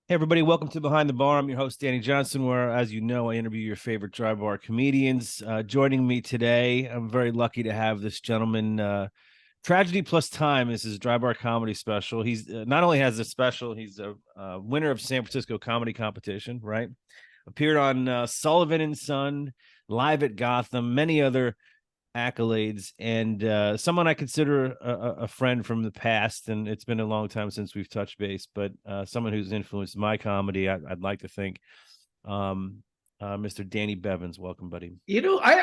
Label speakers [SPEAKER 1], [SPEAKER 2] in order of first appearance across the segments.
[SPEAKER 1] Hey, everybody, welcome to Behind the Bar. I'm your host, Danny Johnson, where, as you know, I interview your favorite dry bar comedians. Joining me today, I'm very lucky to have this gentleman. Tragedy Plus Time is his dry bar comedy special. He's not only has a special, he's a winner of San Francisco Comedy Competition, right? Appeared on Sullivan and Son, Live at Gotham, many other accolades, and someone I consider a friend from the past. And it's been a long time since we've touched base, but someone who's influenced my comedy, I'd like to think. Mr. Danny Bevins, welcome, buddy.
[SPEAKER 2] I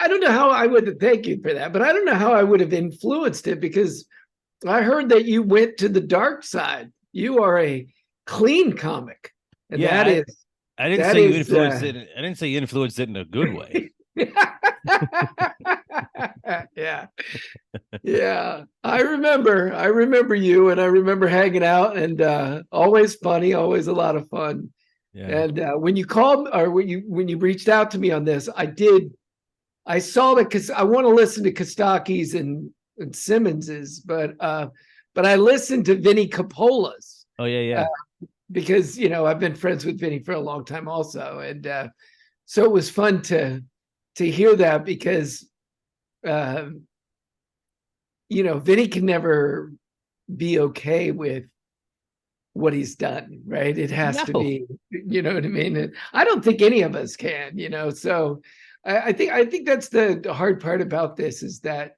[SPEAKER 2] don't know how I would thank you for that, but I don't know how I would have influenced it because I heard that you went to the dark side. You are a clean comic, and
[SPEAKER 1] Yeah, I didn't
[SPEAKER 2] that
[SPEAKER 1] say you
[SPEAKER 2] is
[SPEAKER 1] influenced it. I didn't say you influenced it in a good way.
[SPEAKER 2] yeah, yeah. I remember you, and I remember hanging out, and always funny, always a lot of fun.
[SPEAKER 1] Yeah.
[SPEAKER 2] And when you called or when you reached out to me on this, I saw that because I want to listen to Kostaki's and Simmons's, but I listened to Vinny Coppola's
[SPEAKER 1] Oh yeah, yeah.
[SPEAKER 2] because I've been friends with Vinny for a long time also, and so it was fun to hear that because uh, Vinny can never be okay with what he's done, right? It has to
[SPEAKER 1] No.
[SPEAKER 2] be, you know what I mean? And I don't think any of us can, so I think that's the hard part about this is that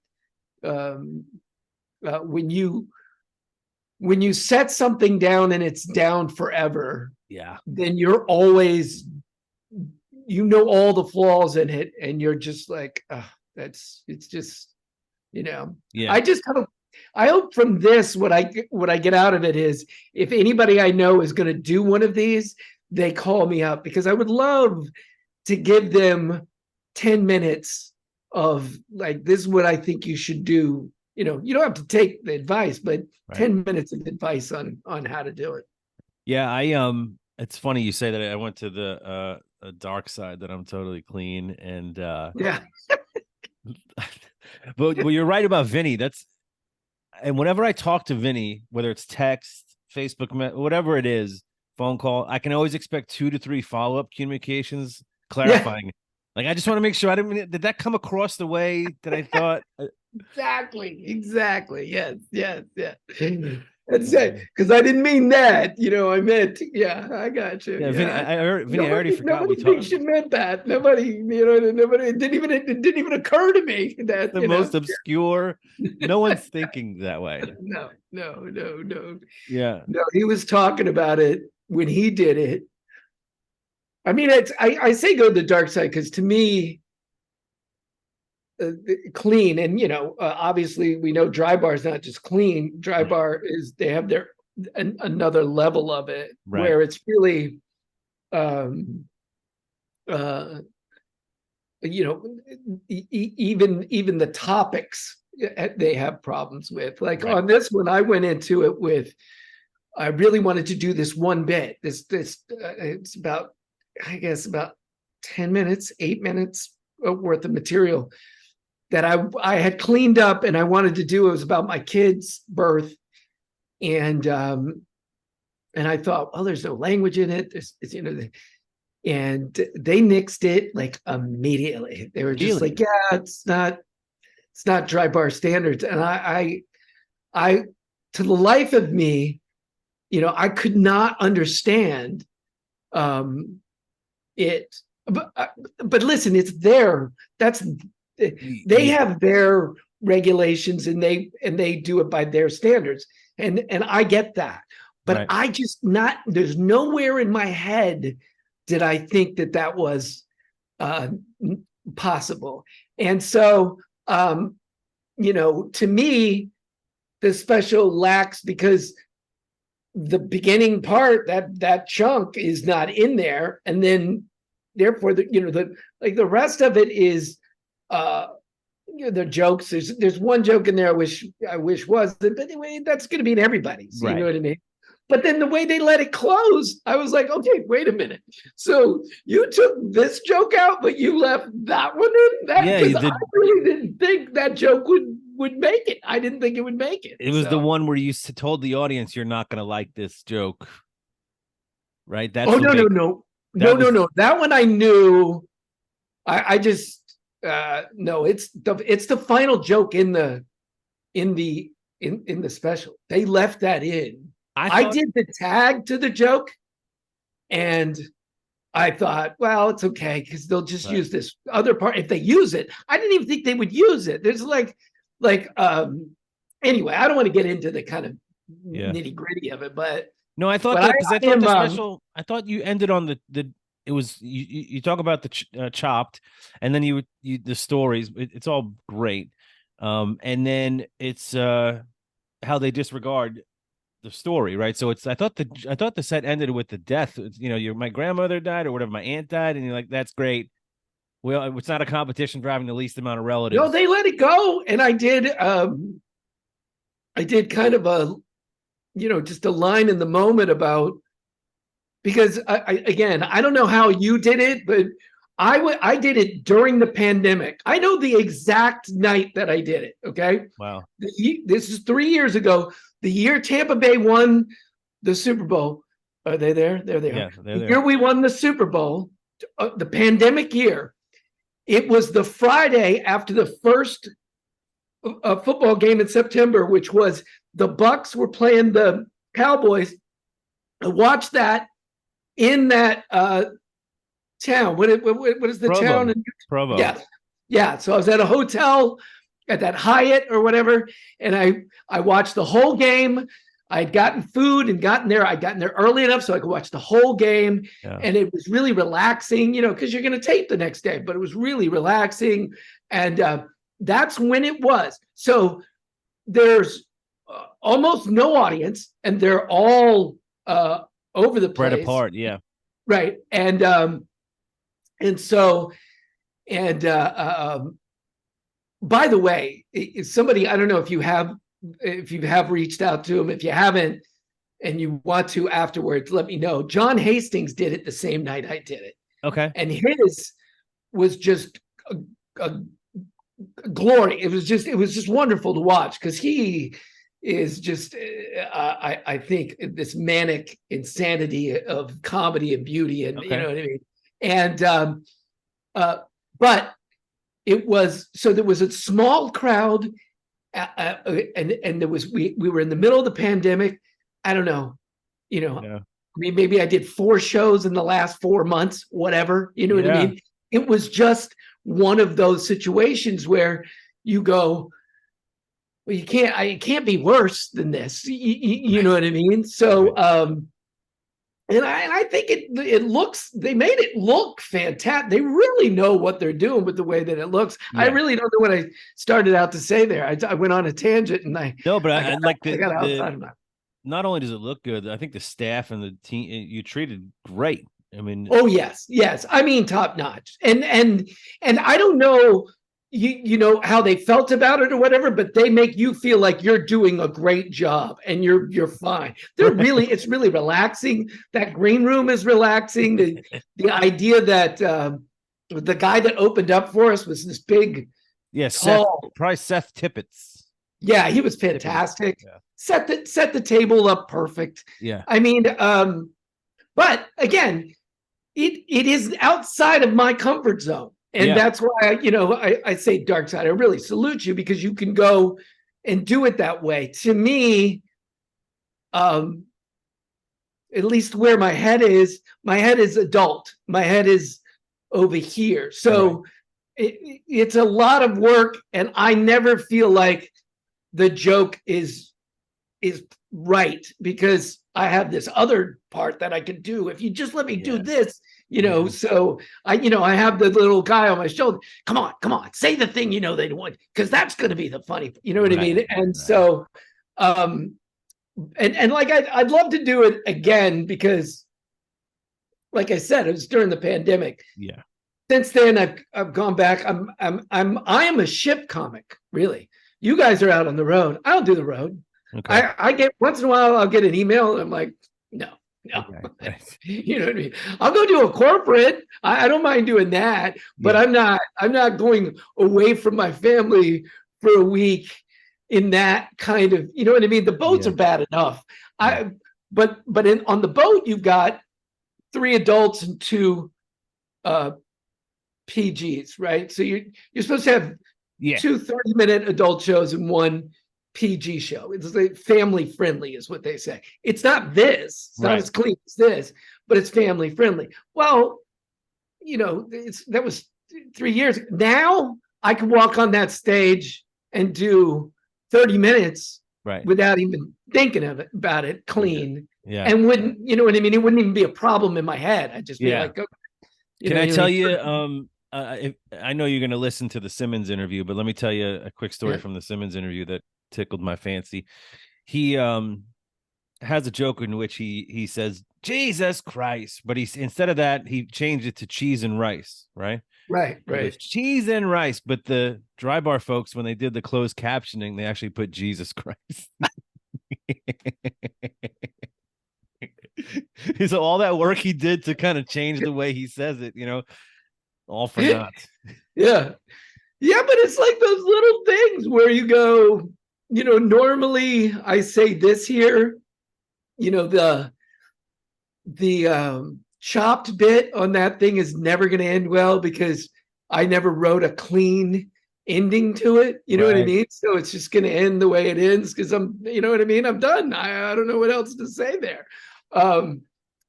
[SPEAKER 2] um, when you set something down and it's down forever,
[SPEAKER 1] Yeah.
[SPEAKER 2] then you're always all the flaws in it, and you're just like, it's just
[SPEAKER 1] Yeah.
[SPEAKER 2] I just hope from this what I get out of it is if anybody I know is going to do one of these, they call me up because I would love to give them 10 minutes of like, this is what I think you should do. You don't have to take the advice, but
[SPEAKER 1] Right.
[SPEAKER 2] 10 minutes of advice on how to do it.
[SPEAKER 1] Yeah. It's funny you say that. I went to the dark side, that I'm totally clean, and
[SPEAKER 2] Yeah.
[SPEAKER 1] but you're right about Vinny. And whenever I talk to Vinny, whether it's text, Facebook, whatever it is, phone call, I can always expect 2 to 3 follow-up communications
[SPEAKER 2] Yeah.
[SPEAKER 1] clarifying. Like, I just want to make sure did that come across the way that I thought?
[SPEAKER 2] Exactly. Yes. Yes. Yeah. That's it. Because I didn't mean that. I meant, yeah, I got you.
[SPEAKER 1] Yeah, Vinny,
[SPEAKER 2] Yeah.
[SPEAKER 1] Vinny, I already forgot we
[SPEAKER 2] Nobody
[SPEAKER 1] talked.
[SPEAKER 2] thinks you meant that. Nobody, it didn't even occur to me that,
[SPEAKER 1] The most obscure. No one's thinking that way.
[SPEAKER 2] no, no, no, no,
[SPEAKER 1] Yeah.
[SPEAKER 2] no. He was talking about it when he did it. I mean, I say go to the dark side because to me, clean and obviously we know dry bar is not just clean. Dry
[SPEAKER 1] Right.
[SPEAKER 2] bar is they have another level of it
[SPEAKER 1] Right.
[SPEAKER 2] where it's really um uh even the topics they have problems with, like
[SPEAKER 1] Right.
[SPEAKER 2] on this one I went into it with, I really wanted to do this one bit, this it's about, I guess, about 10 minutes, 8 minutes worth of material that I had cleaned up and I wanted to do. It was about my kid's birth, and I thought, well, there's no language in it. And they nixed it like immediately. They were just
[SPEAKER 1] Really?
[SPEAKER 2] like, yeah, it's not dry bar standards. And I to the life of me, I could not understand um, it. But listen, it's there. They
[SPEAKER 1] Yeah.
[SPEAKER 2] have their regulations, and they do it by their standards, and I get that, but
[SPEAKER 1] Right.
[SPEAKER 2] I just not there's nowhere in my head did I think that was uh possible. And so to me the special lacks because the beginning part, that chunk is not in there, and then therefore the rest of it is uh the jokes. There's one joke in there I wish wasn't, but anyway, that's going to be in everybody's. You know
[SPEAKER 1] Right.
[SPEAKER 2] what I mean? But then the way they let it close, I was like, okay, wait a minute. So you took this joke out, but you left that one in. That
[SPEAKER 1] Yeah,
[SPEAKER 2] because
[SPEAKER 1] you
[SPEAKER 2] I
[SPEAKER 1] did.
[SPEAKER 2] really didn't think that joke would make it. I didn't think it would make it.
[SPEAKER 1] It was the
[SPEAKER 2] So
[SPEAKER 1] one where you told the audience you're not going to like this joke. right? That's
[SPEAKER 2] Oh,
[SPEAKER 1] the
[SPEAKER 2] no, no,
[SPEAKER 1] way
[SPEAKER 2] no.
[SPEAKER 1] that
[SPEAKER 2] No, no,
[SPEAKER 1] was.
[SPEAKER 2] no. That one I knew. I just no, it's the final joke in the in the special. They left that in.
[SPEAKER 1] I
[SPEAKER 2] I
[SPEAKER 1] thought
[SPEAKER 2] did the tag to the joke, and I thought, well, it's okay because they'll just
[SPEAKER 1] right.
[SPEAKER 2] use this other part. If they use it, I didn't even think they would use it. There's like anyway, I don't want to get into the kind of
[SPEAKER 1] Yeah.
[SPEAKER 2] nitty gritty of it, but
[SPEAKER 1] No, I thought
[SPEAKER 2] but
[SPEAKER 1] that because I
[SPEAKER 2] I
[SPEAKER 1] thought
[SPEAKER 2] am
[SPEAKER 1] the special. I thought you ended on the. It was you talk about the chopped, and then you the stories. It's all great, and then it's how they disregard the story, right? So it's I thought the set ended with the death. You know, your my grandmother died or whatever, my aunt died, and you're like, that's great. Well, it's not a competition for having the least amount of
[SPEAKER 2] no,
[SPEAKER 1] relatives.
[SPEAKER 2] they let it go, and I did kind of a just a line in the moment about because again, I don't know how you did it, but I did it during the pandemic. I know the exact night that I did it. Okay,
[SPEAKER 1] Wow.
[SPEAKER 2] this is 3 years ago. The year Tampa Bay won the Super Bowl. Are they there? There they are.
[SPEAKER 1] Yeah, they're
[SPEAKER 2] The year
[SPEAKER 1] there.
[SPEAKER 2] we won the Super Bowl, the pandemic year. It was the Friday after the first football game in September, which was the Bucks were playing the Cowboys. I watched that in that town. What is the
[SPEAKER 1] Provo.
[SPEAKER 2] town?
[SPEAKER 1] Provo.
[SPEAKER 2] Yeah, yeah. So I was at a hotel at that Hyatt or whatever, and I watched the whole game. I'd gotten food and gotten there. I'd gotten there early enough so I could watch the whole game,
[SPEAKER 1] Yeah.
[SPEAKER 2] and it was really relaxing. Because you're going to tape the next day, but it was really relaxing, and that's when it was. So there's almost no audience, and they're all over the
[SPEAKER 1] Spread
[SPEAKER 2] place,
[SPEAKER 1] apart. Yeah.
[SPEAKER 2] right? And so and by the way, somebody, I don't know if you have reached out to him. If you haven't and you want to afterwards, let me know. John Hastings did it the same night I did it,
[SPEAKER 1] Okay.
[SPEAKER 2] and his was just a glory. It was just wonderful to watch because he is just I think this manic insanity of comedy and beauty, and you
[SPEAKER 1] Okay.
[SPEAKER 2] know what I mean. And but it was so there was a small crowd, and there was we were in the middle of the pandemic. I don't know,
[SPEAKER 1] Yeah.
[SPEAKER 2] I mean, maybe I did 4 shows in the last 4 months, whatever. You know what I
[SPEAKER 1] Yeah.
[SPEAKER 2] mean? It was just one of those situations where you go, well, it can't be worse than this. You know what I mean? So,
[SPEAKER 1] Right.
[SPEAKER 2] and I think they made it look fantastic. They really know what they're doing with the way that it looks. I
[SPEAKER 1] Yeah.
[SPEAKER 2] really don't know what I started out to say there. I went on a tangent and
[SPEAKER 1] No, but
[SPEAKER 2] I
[SPEAKER 1] I
[SPEAKER 2] got,
[SPEAKER 1] like
[SPEAKER 2] I got
[SPEAKER 1] the
[SPEAKER 2] outside of my.
[SPEAKER 1] not only does it look good, I think the staff and the team you treated great. I mean,
[SPEAKER 2] Oh yes, yes. I mean top notch. And I don't know you know how they felt about it or whatever, but they make you feel like you're doing a great job and you're fine. It's really relaxing. That green room is relaxing. The idea that the guy that opened up for us was this big,
[SPEAKER 1] yeah,
[SPEAKER 2] tall.
[SPEAKER 1] Seth Tippett.
[SPEAKER 2] Yeah, he was
[SPEAKER 1] Tippett.
[SPEAKER 2] fantastic.
[SPEAKER 1] Yeah.
[SPEAKER 2] Set the table up perfect.
[SPEAKER 1] Yeah.
[SPEAKER 2] I mean, but again, it is outside of my comfort zone. And
[SPEAKER 1] Yeah.
[SPEAKER 2] that's why, I say dark side. I really salute you because you can go and do it that way. To me, at least where my head is adult. My head is over here. So
[SPEAKER 1] Right.
[SPEAKER 2] it's a lot of work. And I never feel like the joke is right because I have this other part that I can do. If you just let me do
[SPEAKER 1] Yeah.
[SPEAKER 2] this,
[SPEAKER 1] Yeah.
[SPEAKER 2] so I have the little guy on my shoulder. Come on, say the thing they want because that's going to be the funny. You know what I mean?
[SPEAKER 1] Right.
[SPEAKER 2] And
[SPEAKER 1] Right.
[SPEAKER 2] so, and like I'd love to do it again because, like I said, it was during the pandemic.
[SPEAKER 1] Yeah.
[SPEAKER 2] Since then, I've gone back. I am a ship comic. Really, you guys are out on the road. I don't do the road.
[SPEAKER 1] Okay.
[SPEAKER 2] I get once in a while I'll get an email and I'm like, no.
[SPEAKER 1] Okay. Right.
[SPEAKER 2] You know what I mean? I'll go do a corporate. I don't mind doing that, but
[SPEAKER 1] Yeah.
[SPEAKER 2] I'm not going away from my family for a week in that kind of, you know what I mean? The boats
[SPEAKER 1] Yeah.
[SPEAKER 2] are bad enough.
[SPEAKER 1] Yeah.
[SPEAKER 2] But on the boat you've got 3 adults and 2 uh PGs, right? So you're supposed to have
[SPEAKER 1] Yeah.
[SPEAKER 2] 2 30-minute adult shows and 1 PG show. It's like family friendly, is what they say. It's not this. It's not as clean as this, but it's family friendly. Well, that was 3 years. Now I could walk on that stage and do 30 minutes without even thinking about it clean.
[SPEAKER 1] Yeah.
[SPEAKER 2] And wouldn't, you know what I mean? It wouldn't even be a problem in my head. I'd just be like, okay.
[SPEAKER 1] Can I tell you, I know you're going to listen to the Simmons interview, but let me tell you a quick story from the Simmons interview that tickled my fancy. He has a joke in which he says, Jesus Christ, but instead of that, he changed it to cheese and rice, right?
[SPEAKER 2] Right.
[SPEAKER 1] Goes, cheese and rice. But the dry bar folks, when they did the closed captioning, they actually put Jesus Christ. So all that work he did to kind of change the way he says it, all for naught.
[SPEAKER 2] Yeah, but it's like those little things where you go, normally I say this here, the chopped bit on that thing is never going to end well because I never wrote a clean ending to it. You know what I mean? So it's just going to end the way it ends because I'm done. I don't know what else to say there. And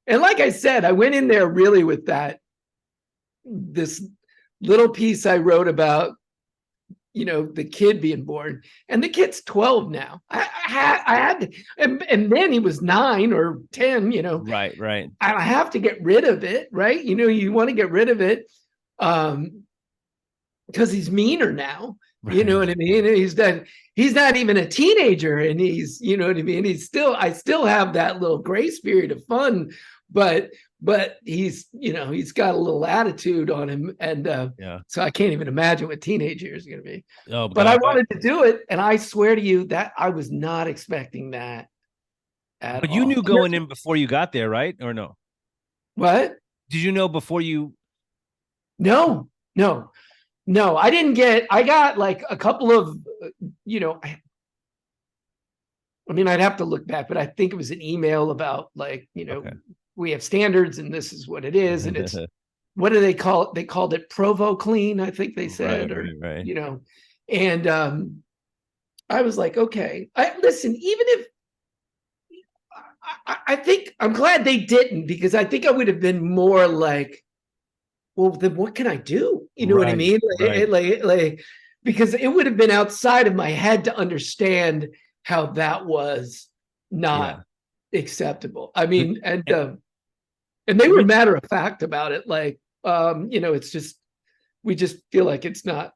[SPEAKER 2] like I said, I went in there really with this little piece I wrote about, the kid being born, and the kid's 12 now. I had, and then he was 9 or 10,
[SPEAKER 1] Right.
[SPEAKER 2] I have to get rid of it, right? You want to get rid of it, because he's meaner now. You know what I mean? He's not even a teenager, and he's, you know what I mean? I still have that little grace period of fun, but he's, he's got a little attitude on him. And so I can't even imagine what teenage years are going to be. Oh, but I wanted to do it. And I swear to you that I was not expecting that at all.
[SPEAKER 1] But you knew going in before you got there, right? Or no?
[SPEAKER 2] What?
[SPEAKER 1] Did you know before you?
[SPEAKER 2] No, I got like a couple of, I'd have to look back, but I think it was an email about like, we have standards and this is what it is. And it's, what do they call it? They called it provoking, I think they said,
[SPEAKER 1] right.
[SPEAKER 2] And I was like, okay, listen, even if, I think I'm glad they didn't, because I think I would have been more like, well, then what can I do? You know what I mean? Like, because it would have been outside of my head to understand how that was not acceptable. I mean, and they were matter of fact about it. Like, it's just, we just feel like it's not,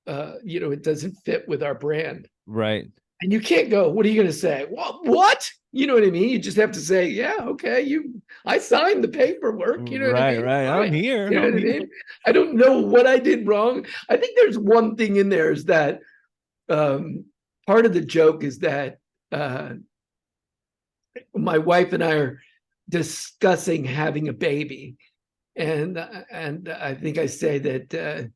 [SPEAKER 2] it doesn't fit with our brand.
[SPEAKER 1] Right.
[SPEAKER 2] And you can't go, what are you going to say? What? You know what I mean? You just have to say, yeah, okay, I signed the paperwork. You know what I mean?
[SPEAKER 1] Right. I'm here.
[SPEAKER 2] You know what I mean? I don't know what I did wrong. I think there's one thing in there is that part of the joke is that my wife and I are discussing having a baby. And I think I say that,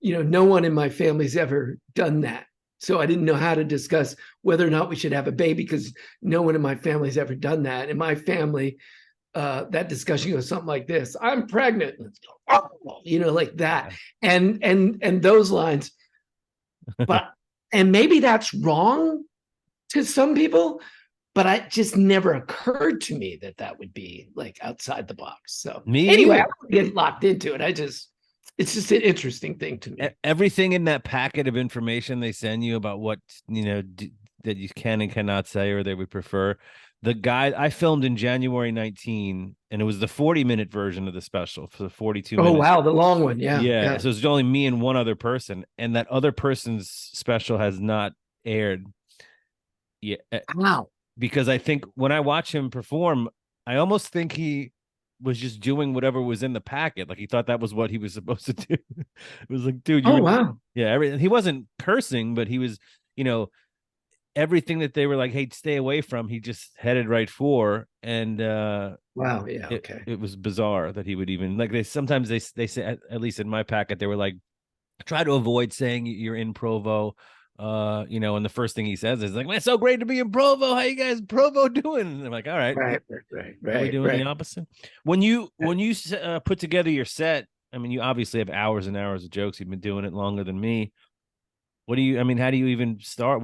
[SPEAKER 2] no one in my family's ever done that. So I didn't know how to discuss whether or not we should have a baby because no one in my family's ever done that. In my family, that discussion goes something like this: I'm pregnant, like that. And those lines. But, and maybe that's wrong to some people, but it just never occurred to me that would be like outside the box. So anyway, I don't get locked into it. It's just an interesting thing to me.
[SPEAKER 1] Everything in that packet of information they send you about what, that you can and cannot say, or they would prefer. The guy I filmed in January 19, and it was the 40-minute version of the special for the 42 minutes.
[SPEAKER 2] Oh, wow. The long one. Yeah.
[SPEAKER 1] So it's only me and one other person, and that other person's special has not aired yet.
[SPEAKER 2] Wow.
[SPEAKER 1] Because I think when I watch him perform, I almost think he was just doing whatever was in the packet. Like he thought that was what he was supposed to do. It was like, dude,
[SPEAKER 2] wow.
[SPEAKER 1] Yeah. He wasn't cursing, but he was, everything that they were like, hey, stay away from, he just headed right for. And
[SPEAKER 2] wow. Yeah. Okay.
[SPEAKER 1] It was bizarre that he would even like, they sometimes they say, at least in my packet, they were like, try to avoid saying you're in Provo, And the first thing he says is like, "Man, it's so great to be in Provo. How you guys in Provo doing?" And I'm like, "All right, are we doing the opposite?" When you put together your set, I mean, you obviously have hours and hours of jokes. You've been doing it longer than me. How do you even start?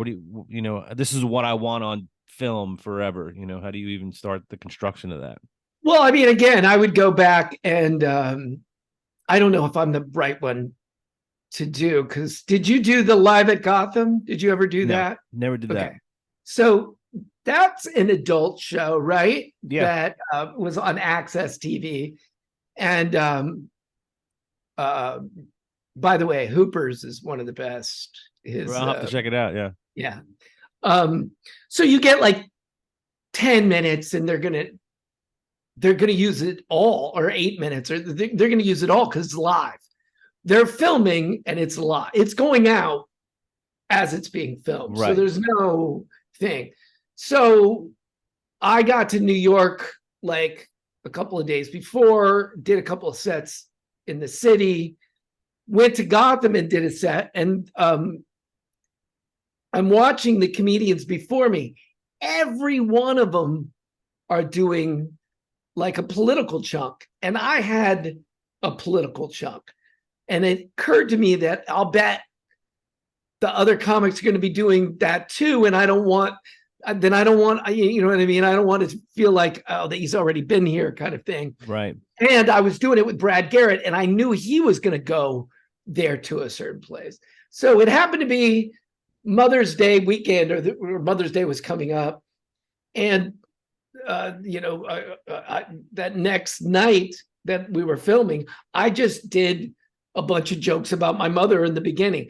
[SPEAKER 1] This is what I want on film forever. How do you even start the construction of that?
[SPEAKER 2] Well, I mean, again, I would go back and I don't know if I'm the right one to do, because did you do the Live at Gotham? Did you ever do
[SPEAKER 1] No,
[SPEAKER 2] that?
[SPEAKER 1] never did that.
[SPEAKER 2] Okay. So that's an adult show, right?
[SPEAKER 1] Yeah.
[SPEAKER 2] That was on Access TV. And by the way, Hooper's is one of the best.
[SPEAKER 1] I'll have to check it out. Yeah.
[SPEAKER 2] Yeah. So you get like 10 minutes and they're gonna use it all, or 8 minutes, or they're gonna use it all because it's live. They're filming and it's live. It's going out as it's being filmed.
[SPEAKER 1] Right.
[SPEAKER 2] So there's no thing. So I got to New York like a couple of days before, did a couple of sets in the city, went to Gotham and did a set. And I'm watching the comedians before me. Every one of them are doing like a political chunk. And I had a political chunk. And it occurred to me that I'll bet the other comics are going to be doing that too. And I don't want, you know what I mean? I don't want to feel like, oh, that he's already been here kind of thing.
[SPEAKER 1] Right.
[SPEAKER 2] And I was doing it with Brad Garrett, and I knew he was going to go there to a certain place. So it happened to be Mother's Day weekend, or Mother's Day was coming up. And, that next night that we were filming, I just did a bunch of jokes about my mother in the beginning.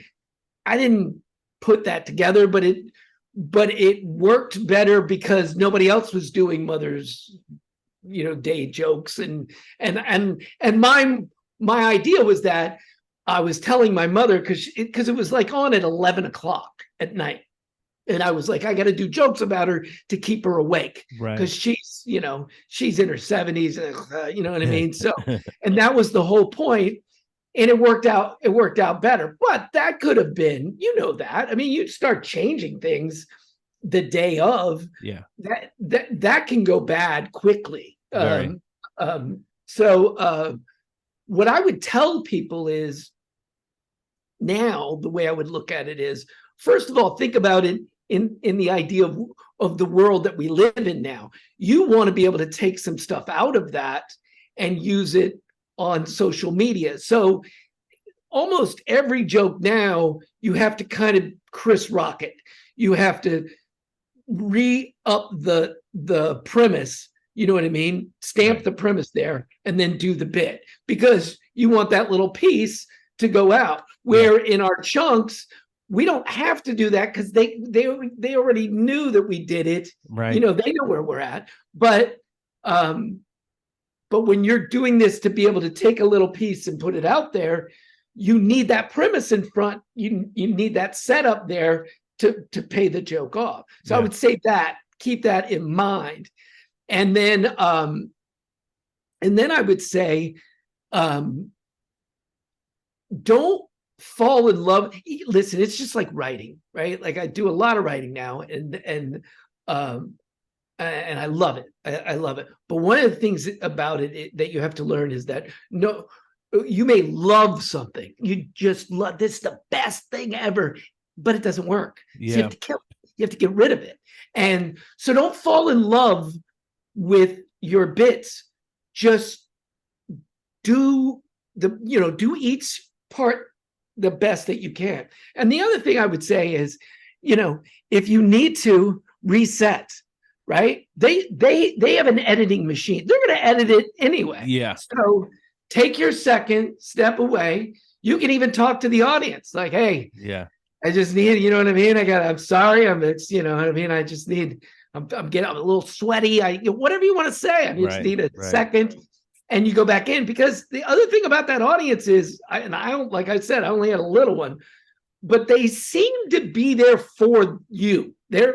[SPEAKER 2] I didn't put that together, but it worked better because nobody else was doing Mother's, Day jokes. And my idea was that I was telling my mother, because it was like on at 11 o'clock at night. And I was like, I got to do jokes about her to keep her awake, because she's in her 70s, you know what I mean? So, and that was the whole point. And it worked out better. But that could have been, that. I mean, you start changing things the day of.
[SPEAKER 1] Yeah.
[SPEAKER 2] That can go bad quickly. So what I would tell people is, now the way I would look at it is, first of all, think about it in the idea of the world that we live in now. You want to be able to take some stuff out of that and use it on social media. So almost every joke now, you have to kind of Chris Rock it. You have to re-up the premise, you know what I mean? Stamp the premise there and then do the bit, because you want that little piece to go out. Where in our chunks, we don't have to do that because they already knew that we did it.
[SPEAKER 1] Right.
[SPEAKER 2] They know where we're at. But when you're doing this to be able to take a little piece and put it out there, you need that premise in front. You need that setup there to pay the joke off. So I would say that, keep that in mind. And then I would say, don't fall in love. Listen, it's just like writing, right? Like I do a lot of writing now, and I love it. I love it. But one of the things about it that you have to learn is that you may love something. You just love this is the best thing ever, but it doesn't work. Yeah. So you have to kill it. You have to get rid of it. And so don't fall in love with your bits. Just do each part the best that you can. And the other thing I would say is, if you need to reset, right? They have an editing machine. They're going to edit it anyway.
[SPEAKER 1] Yeah.
[SPEAKER 2] So take your second, step away. You can even talk to the audience, like, "Hey, I just need, you know what I mean? I'm sorry. You know what I mean? I just need, I'm getting a little sweaty. Whatever you want to say. I just need a second." And you go back in, because the other thing about that audience is, I don't, like I said, I only had a little one, but they seem to be there for you. They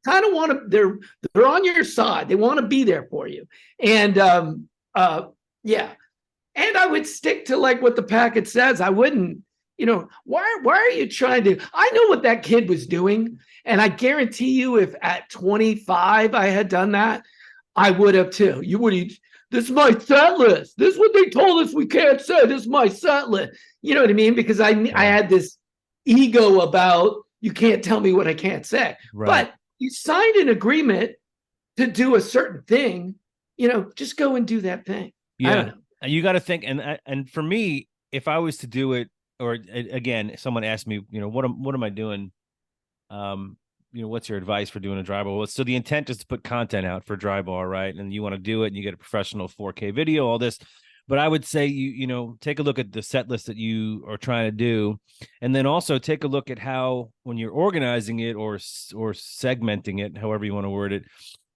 [SPEAKER 2] kind of want to, they're on your side. They want to be there for you. And and I would stick to like what the packet says. I wouldn't why are you trying to? I know what that kid was doing, and I guarantee you, if at 25 I had done that, I would have too. You would have. This is my set list. This is what they told us we can't say. This is my set list. You know what I mean? Because I had this ego about you can't tell me what I can't say.
[SPEAKER 1] Right.
[SPEAKER 2] But you signed an agreement to do a certain thing. Just go and do that thing.
[SPEAKER 1] Yeah.
[SPEAKER 2] I don't know.
[SPEAKER 1] You got to think, and for me, if I was to do it, or again, someone asked me, what am I doing? What's your advice for doing a dry bar? Well, so the intent is to put content out for dry bar, right? And you want to do it, and you get a professional 4K video, all this. But I would say take a look at the set list that you are trying to do, and then also take a look at how, when you're organizing it or segmenting it, however you want to word it,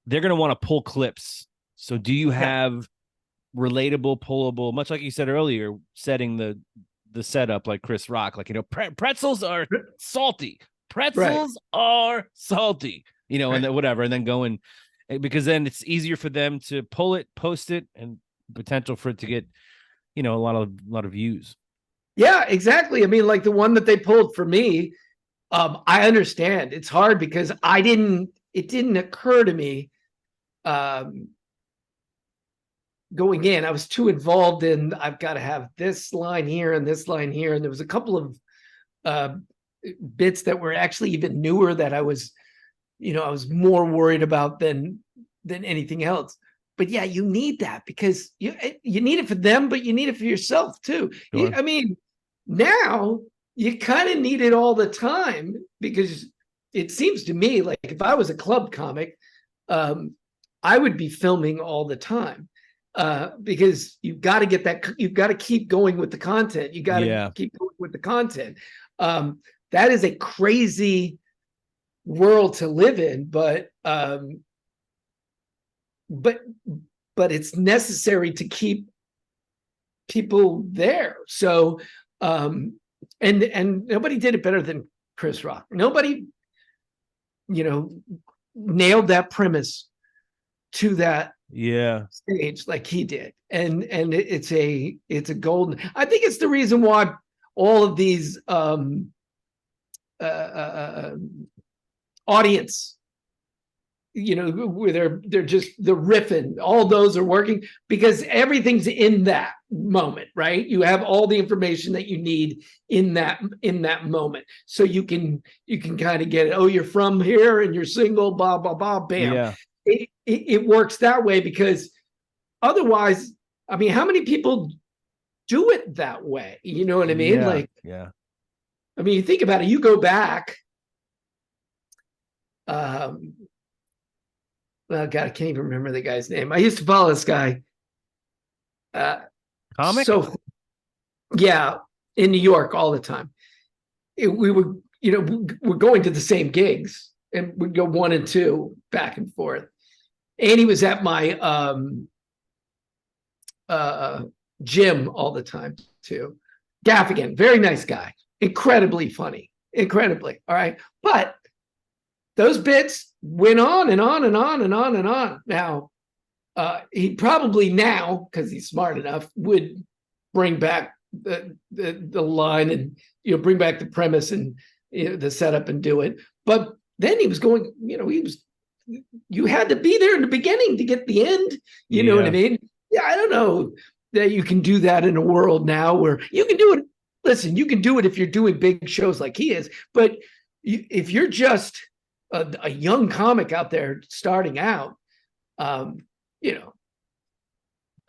[SPEAKER 1] they're going to want to pull clips. So do you have relatable, pullable, much like you said earlier, setting the setup like Chris Rock, like, pretzels are salty. Pretzels are salty, and then whatever, and then go in, because then it's easier for them to pull it, post it, and potential for it to get, a lot of views.
[SPEAKER 2] Yeah, exactly. I mean, like the one that they pulled for me, I understand it's hard because it didn't occur to me going in. I was too involved in, I've got to have this line here and this line here. And there was a couple of bits that were actually even newer that I was more worried about than anything else. But yeah, you need that because you need it for them, but you need it for yourself too.
[SPEAKER 1] Sure.
[SPEAKER 2] I mean, now you kind of need it all the time, because it seems to me like if I was a club comic, I would be filming all the time. Because you've got to get that, you've got to keep going with the content. You got to keep going with the content. That is a crazy world to live in, but it's necessary to keep people there. So, and nobody did it better than Chris Rock. Nobody, nailed that premise to that stage like he did. And it's a golden, I think it's the reason why all of these audience, where they're just the riffing, all those are working because everything's in that moment, right? You have all the information that you need in that moment, so you can kind of get it. Oh, you're from here and you're single, blah blah blah, bam.
[SPEAKER 1] Yeah.
[SPEAKER 2] It works that way, because otherwise, I mean, how many people do it that way? You know what I mean? I mean, you think about it, you go back, oh God, I can't even remember the guy's name. I used to follow this guy.
[SPEAKER 1] Comic?
[SPEAKER 2] So, yeah, in New York all the time. We were, we're going to the same gigs, and we'd go 1 and 2 back and forth. And he was at my gym all the time too. Gaffigan, very nice guy, incredibly funny, incredibly. All right, but those bits went on and on and on and on and on. Now, he probably now, because he's smart enough, would bring back the line and bring back the premise and the setup and do it. But then he was going, you had to be there in the beginning to get the end. You know what I mean? Yeah, I don't know that you can do that in a world now where you can do it. Listen, you can do it if you're doing big shows like he is, but if you're just a young comic out there starting out, I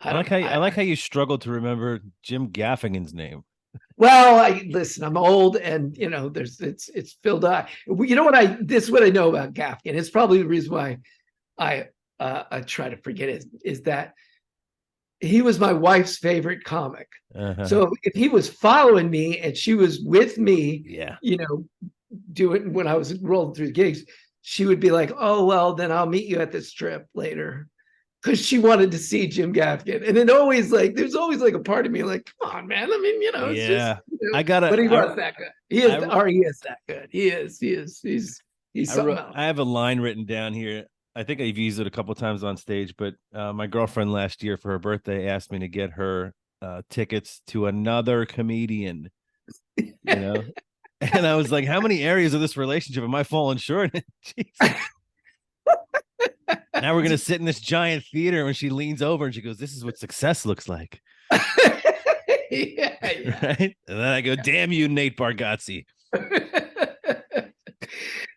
[SPEAKER 1] like how you struggled to remember Jim Gaffigan's name.
[SPEAKER 2] Well, listen, I'm old, and it's filled up. This is what I know about Gaffigan. It's probably the reason why I try to forget it, is that he was my wife's favorite comic. So if he was following me and she was with me, doing when I was rolling through the gigs, she would be like, "Oh, well, then I'll meet you at this strip later," because she wanted to see Jim Gaffigan. And it always there's always a part of me like, come on, man. I mean, it's just, but he was that good. He is that good. He is. He's something else.
[SPEAKER 1] I have a line written down here. I think I've used it a couple of times on stage, but my girlfriend last year for her birthday asked me to get her tickets to another comedian. you know. And I was like, how many areas of this relationship am I falling short in? Jeez. Now we're gonna sit in this giant theater when she leans over and she goes, "This is what success looks like."
[SPEAKER 2] Yeah, yeah.
[SPEAKER 1] Right? And then I go, "Damn you, Nate Bargatze."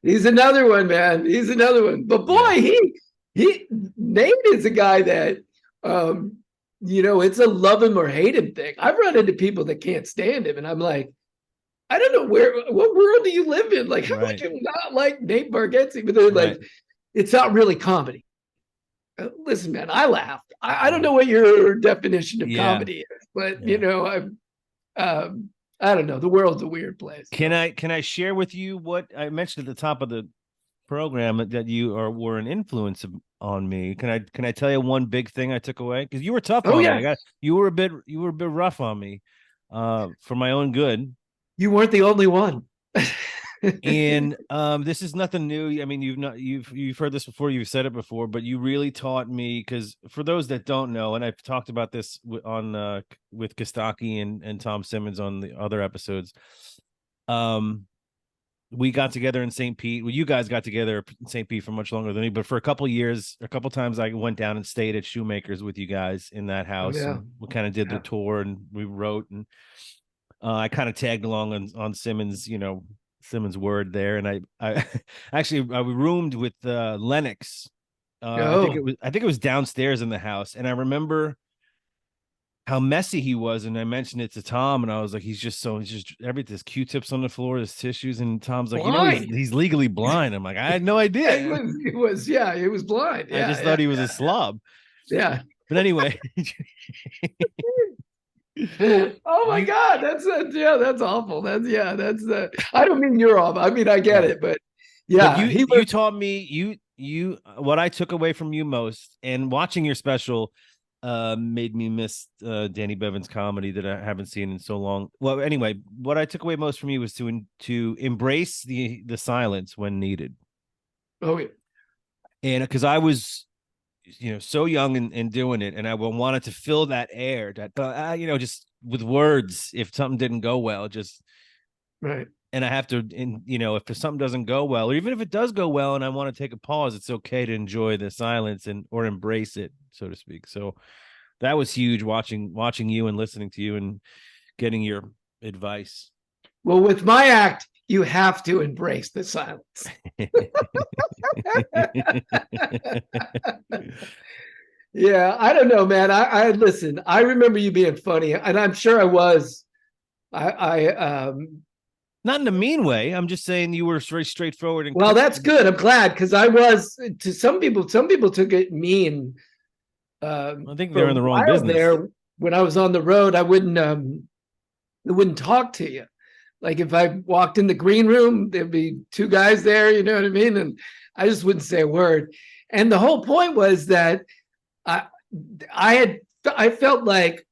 [SPEAKER 2] He's another one, man. He's another one. But boy,
[SPEAKER 1] Yeah.
[SPEAKER 2] he Nate is a guy that it's a love him or hate him thing. I've run into people that can't stand him, and I'm like, I don't know what world do you live in? Like, how could
[SPEAKER 1] Right.
[SPEAKER 2] you not like Nate Bargatze? But they're like,
[SPEAKER 1] Right.
[SPEAKER 2] it's not really comedy. Listen, man, I laughed. I don't
[SPEAKER 1] Yeah.
[SPEAKER 2] know what your definition of
[SPEAKER 1] Yeah.
[SPEAKER 2] comedy is, but
[SPEAKER 1] Yeah.
[SPEAKER 2] I don't know. The world's a weird place.
[SPEAKER 1] Can I share with you what I mentioned at the top of the program that you were an influence on me? Can I tell you one big thing I took away? Because you were tough
[SPEAKER 2] Oh
[SPEAKER 1] on me.
[SPEAKER 2] yeah,
[SPEAKER 1] You were a bit rough on me, for my own good.
[SPEAKER 2] you weren't the only one.
[SPEAKER 1] And this is nothing new. I mean, you've heard this before, you've said it before, but you really taught me, because for those that don't know, and I've talked about this on with Kostaki and Tom Simmons on the other episodes. We got together in St. Pete. Well, you guys got together in St. Pete for much longer than me, but for a couple years, a couple times I went down and stayed at Shoemaker's with you guys in that
[SPEAKER 2] Oh
[SPEAKER 1] house,
[SPEAKER 2] yeah,
[SPEAKER 1] and we kind of did the
[SPEAKER 2] yeah,
[SPEAKER 1] tour and we wrote, and I kind of tagged along on Simmons, Simmons' word there, and I actually I roomed with Lennox.
[SPEAKER 2] oh,
[SPEAKER 1] I think it was downstairs in the house, and I remember how messy he was, and I mentioned it to Tom, and I was like, he's just everything. There's Q-tips on the floor, there's tissues, and Tom's like,
[SPEAKER 2] blind.
[SPEAKER 1] he's legally blind. I'm like, I had no
[SPEAKER 2] It
[SPEAKER 1] idea.
[SPEAKER 2] was, it was, yeah, it was blind.
[SPEAKER 1] I
[SPEAKER 2] Yeah,
[SPEAKER 1] just
[SPEAKER 2] yeah,
[SPEAKER 1] thought he was a slob.
[SPEAKER 2] yeah.
[SPEAKER 1] But anyway,
[SPEAKER 2] Oh my
[SPEAKER 1] you
[SPEAKER 2] God, yeah, that's awful. That's the. I don't mean you're awful. I mean I get
[SPEAKER 1] yeah.
[SPEAKER 2] it, but
[SPEAKER 1] But
[SPEAKER 2] yeah, he was.
[SPEAKER 1] you taught me, you what I took away from you most, and watching your special made me miss Danny Bevins' comedy that I haven't seen in so long. Well, anyway, what I took away most from you was to embrace the silence when needed.
[SPEAKER 2] Oh yeah.
[SPEAKER 1] And because I was, so young and doing it, and I wanted to fill that air, that just with words if something didn't go well, just.
[SPEAKER 2] Right.
[SPEAKER 1] And I have to, if something doesn't go well, or even if it does go well and I want to take a pause, it's okay to enjoy the silence or embrace it, so to speak. So that was huge, watching you and listening to you and getting your advice.
[SPEAKER 2] Well, with my act, you have to embrace the silence. Yeah, I don't know, man. I listen. I remember you being funny, and I'm sure I was. I
[SPEAKER 1] Not in a mean way. I'm just saying you were very straightforward and
[SPEAKER 2] Well,
[SPEAKER 1] clear.
[SPEAKER 2] that's good. I'm glad because I was to some people. Some people took it mean.
[SPEAKER 1] I think
[SPEAKER 2] For
[SPEAKER 1] they're
[SPEAKER 2] a
[SPEAKER 1] in the wrong
[SPEAKER 2] while
[SPEAKER 1] business.
[SPEAKER 2] there, when I was on the road, I wouldn't talk to you. Like if I walked in the green room, there'd be two guys there. You know what I mean? And I just wouldn't say a word. And the whole point was that I, I felt like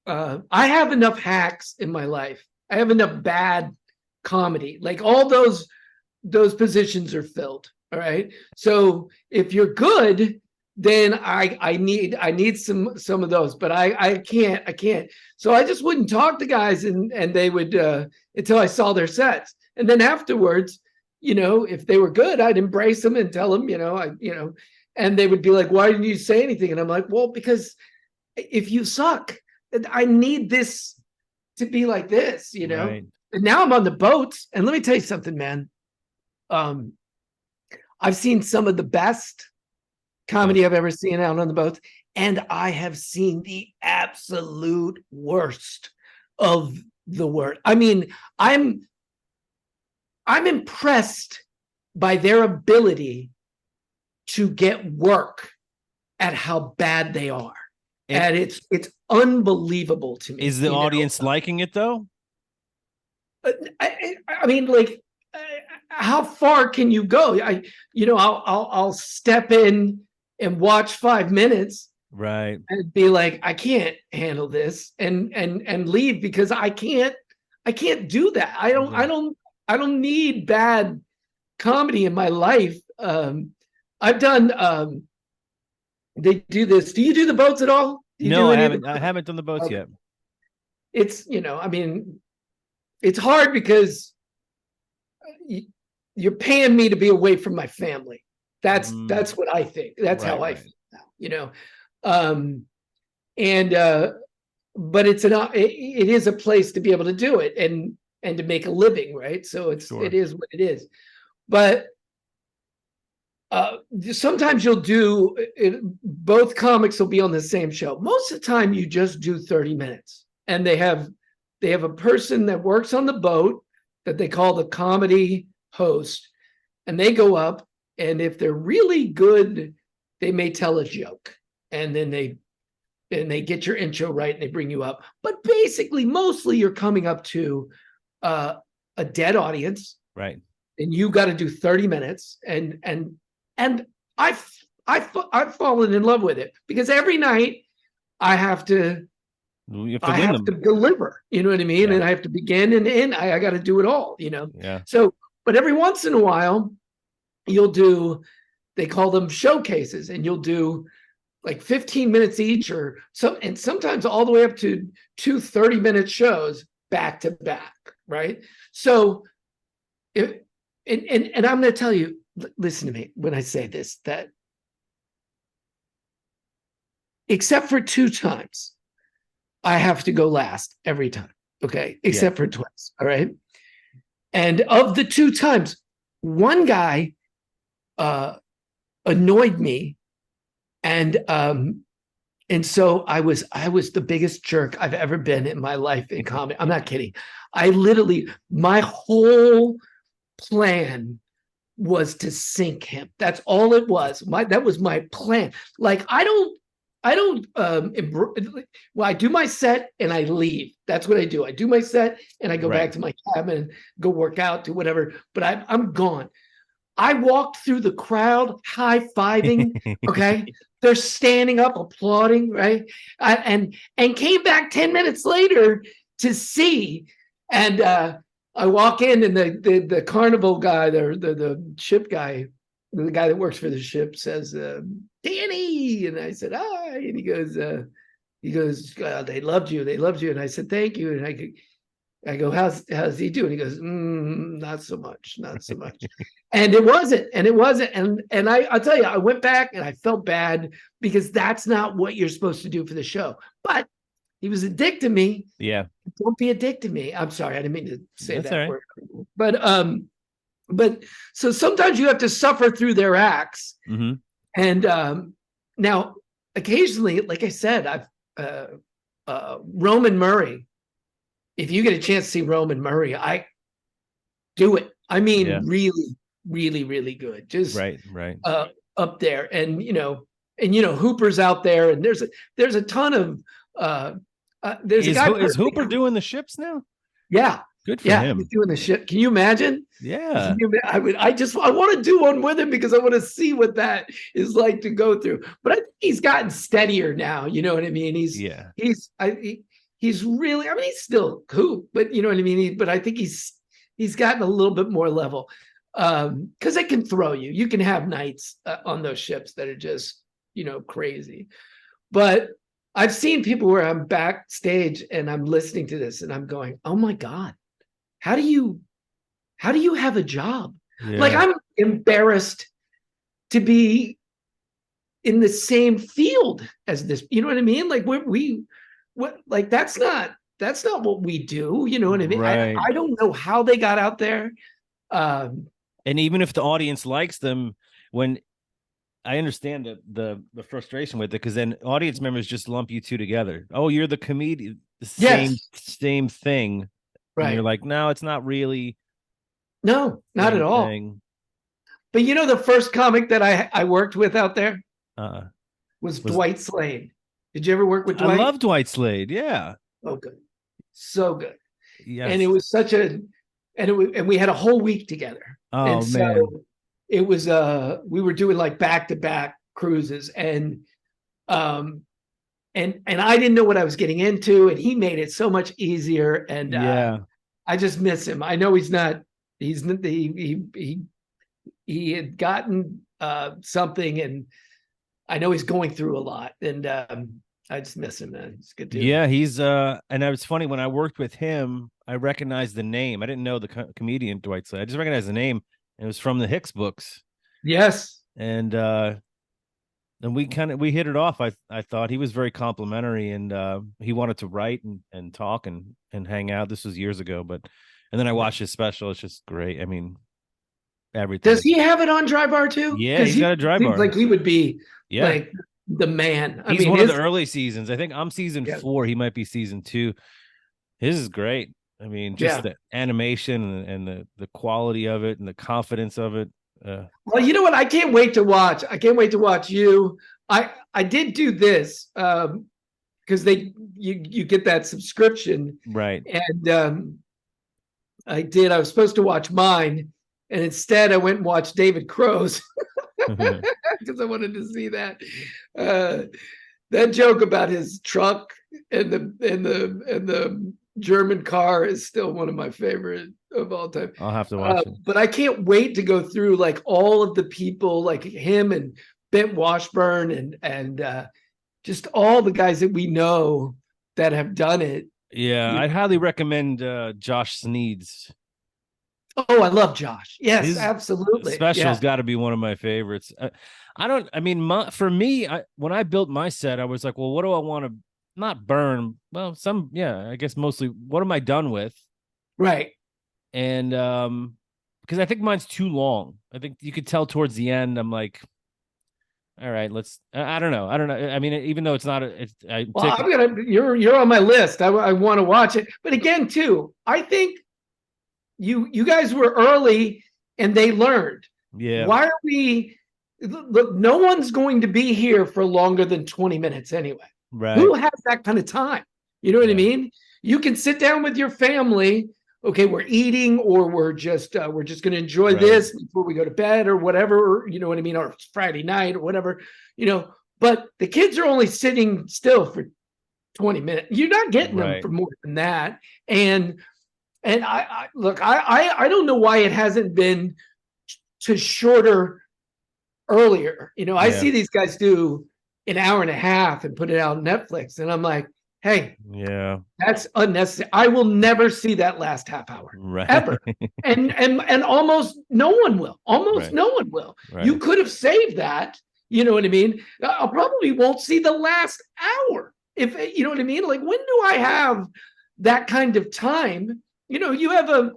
[SPEAKER 2] I have enough hacks in my life. I have enough bad comedy. Like all those positions are filled. All right. So if you're good, then I need some of those, but I can't. So I just wouldn't talk to guys, and they would until I saw their sets, and then afterwards, if they were good, I'd embrace them and tell them, and they would be like, "Why didn't you say anything?" And I'm like, "Well, because if you suck, I need this to be like this,
[SPEAKER 1] Right.
[SPEAKER 2] And now I'm on the boats, and let me tell you something, man. Um, I've seen some of the best
[SPEAKER 1] Yeah.
[SPEAKER 2] comedy I've ever seen out on the boats, and I have seen the absolute worst of the worst. I mean, I'm impressed by their ability to get work at how bad they are.
[SPEAKER 1] And
[SPEAKER 2] And it's unbelievable to me.
[SPEAKER 1] is the audience liking it though?
[SPEAKER 2] I mean, like, how far can you go? I'll step in and watch 5 minutes
[SPEAKER 1] Right.
[SPEAKER 2] and be like, I can't handle this, and leave because I can't do that.
[SPEAKER 1] Yeah.
[SPEAKER 2] I don't need bad comedy in my life. I've done they do this. Do you do the boats at all? Do you
[SPEAKER 1] No,
[SPEAKER 2] do
[SPEAKER 1] I
[SPEAKER 2] any of the
[SPEAKER 1] haven't. I haven't done the boats
[SPEAKER 2] okay.
[SPEAKER 1] yet.
[SPEAKER 2] It's I mean, it's hard because you're paying me to be away from my family. That's what I think. That's how I feel now, you know. But it is a place to be able to do it and to make a living, right? So it is what it is. But sometimes you'll do it, both comics will be on the same show. Most of the time you just do 30 minutes, and they have a person that works on the boat that they call the comedy host, and they go up, and if they're really good, they may tell a joke, and then they get your intro right and they bring you up. But basically, mostly you're coming up to a dead audience,
[SPEAKER 1] right? And
[SPEAKER 2] you got to do 30 minutes, and I've fallen in love with it, because every night I have to deliver, you know what I mean? Yeah. And I have to begin and end. I got to do it all, you know?
[SPEAKER 1] Yeah.
[SPEAKER 2] So, but every once in a while you'll do, they call them showcases, and you'll do like 15 minutes each, or so, and sometimes all the way up to 2 30-minute shows back to back, right? So and I'm going to tell you, listen to me when I say this, that except for 2 times, I have to go last every time. Okay. Except for twice. All right. And of the 2 times, one guy annoyed me. And so I was the biggest jerk I've ever been in my life in comedy. I'm not kidding. I literally, my whole plan was to sink him. That's all it was. That was my plan. Like, I do my set and I leave. That's what I do. I do my set and I go back to my cabin, go work out, do whatever, but I'm gone. I walked through the crowd, high-fiving, okay? They're standing up, applauding, right? And came back 10 minutes later to see. And I walk in, and the carnival guy, the ship guy, the guy that works for the ship, says, Danny. And I said, hi. And he goes, they loved you. They loved you. And I said, thank you. And I go, how's he doing? He goes, not so much, not so much. And it wasn't. And I'll tell you, I went back and I felt bad, because that's not what you're supposed to do for the show. But he was a dick to me.
[SPEAKER 1] Yeah.
[SPEAKER 2] Don't be a dick to me. I'm sorry, I didn't mean to say
[SPEAKER 1] that's
[SPEAKER 2] that
[SPEAKER 1] right.
[SPEAKER 2] word. But so sometimes you have to suffer through their acts.
[SPEAKER 1] Mm-hmm.
[SPEAKER 2] And now occasionally, like I said, I've Roman Murray. If you get a chance to see Roman Murray, I do it. I mean, really, really, really good. Just
[SPEAKER 1] right.
[SPEAKER 2] Up there, and Hooper's out there, and there's a ton of there's
[SPEAKER 1] is,
[SPEAKER 2] a guy.
[SPEAKER 1] Is Hooper doing the ships now?
[SPEAKER 2] Yeah,
[SPEAKER 1] good for him.
[SPEAKER 2] He's doing the ship. Can you imagine?
[SPEAKER 1] Yeah,
[SPEAKER 2] I want to do one with him, because I want to see what that is like to go through. But I think he's gotten steadier now. You know what I mean? He's really, I mean, he's still cool, but you know what I mean? But I think he's gotten a little bit more level, because they can throw you. You can have nights on those ships that are just, crazy. But I've seen people where I'm backstage and I'm listening to this and I'm going, oh my God, how do you have a job? Yeah. Like, I'm embarrassed to be in the same field as this. You know what I mean? Like, like that's not what we do. You know what I mean? Right. I don't know how they got out there.
[SPEAKER 1] And even if the audience likes them, when I understand the frustration with it, because then audience members just lump you two together. Oh, you're the comedian, the same thing. Right. And you're like, no, it's not really.
[SPEAKER 2] No, not at all. But the first comic that I worked with out there was Dwight Slade. Did you ever work with Dwight?
[SPEAKER 1] I love Dwight Slade. Yeah.
[SPEAKER 2] Oh, good. So good.
[SPEAKER 1] Yes.
[SPEAKER 2] And it was and we had a whole week together.
[SPEAKER 1] Oh, and man. So
[SPEAKER 2] it was, we were doing like back-to-back cruises, and I didn't know what I was getting into, and he made it so much easier. And I just miss him. I know he had gotten something, and I know he's going through a lot. And I just miss him, man. He's a good dude.
[SPEAKER 1] Yeah, he's and it was funny when I worked with him, I recognized the name. I didn't know the comedian Dwight Slade. I just recognized the name. And it was from the Hicks books.
[SPEAKER 2] Yes.
[SPEAKER 1] And we hit it off. I thought he was very complimentary, and he wanted to write and talk and hang out. This was years ago, but and then I watched his special. It's just great. I mean,
[SPEAKER 2] Does
[SPEAKER 1] everything.
[SPEAKER 2] he have it on Dry Bar too?
[SPEAKER 1] Yeah,
[SPEAKER 2] Because
[SPEAKER 1] he's
[SPEAKER 2] he
[SPEAKER 1] got a dry
[SPEAKER 2] seems
[SPEAKER 1] bar.
[SPEAKER 2] like he would be
[SPEAKER 1] Yeah.
[SPEAKER 2] like the man. I
[SPEAKER 1] He's
[SPEAKER 2] mean,
[SPEAKER 1] one of the
[SPEAKER 2] his
[SPEAKER 1] early seasons. I think I'm season
[SPEAKER 2] yeah,
[SPEAKER 1] 4. He might be season 2. His is great. I mean, just
[SPEAKER 2] yeah.
[SPEAKER 1] the animation and the quality of it and the confidence of it.
[SPEAKER 2] Well, you know what? I can't wait to watch. I can't wait to watch you. I did do this because you get that subscription,
[SPEAKER 1] Right.
[SPEAKER 2] and I did. I was supposed to watch mine, and instead I went and watched David Crow's because I wanted to see that. That joke about his truck and the German car is still one of my favorite of all time.
[SPEAKER 1] I'll have to watch it.
[SPEAKER 2] But I can't wait to go through like all of the people like him and Bent Washburn and just all the guys that we know that have done it.
[SPEAKER 1] Yeah, I'd highly recommend Josh Sneed's.
[SPEAKER 2] Oh, I love Josh. Yes,
[SPEAKER 1] His
[SPEAKER 2] absolutely.
[SPEAKER 1] special's
[SPEAKER 2] Yeah.
[SPEAKER 1] got to be one of my favorites. I don't. I mean, for me, when I built my set, I was like, well, what do I want to not burn? Well, yeah, I guess mostly. What am I done with?
[SPEAKER 2] Right.
[SPEAKER 1] And because I think mine's too long. I think you could tell towards the end. I'm like, all right, let's. I don't know. I don't know. I mean, even though it's not.
[SPEAKER 2] Well, I'm gonna. You're on my list. I want to watch it. But again, too, I think you guys were early and they learned.
[SPEAKER 1] Yeah.
[SPEAKER 2] Why are we? Look, no one's going to be here for longer than 20 minutes anyway.
[SPEAKER 1] Right.
[SPEAKER 2] Who has that kind of time? You know what I mean? You can sit down with your family. Okay, we're eating, or we're just going to enjoy this before we go to bed, or whatever. You know what I mean? Or it's Friday night, or whatever. You know, but the kids are only sitting still for 20 minutes. You're not getting them for more than that. And I look, I don't know why it hasn't been to shorter earlier. You know, I see these guys do an hour and a half and put it out on Netflix, and I'm like, hey,
[SPEAKER 1] yeah,
[SPEAKER 2] that's unnecessary. I will never see that last half hour ever. And almost no one will. Almost no one will. You could have saved that. You know what I mean? I probably won't see the last hour. If you know what I mean? Like, when do I have that kind of time? You know, you have a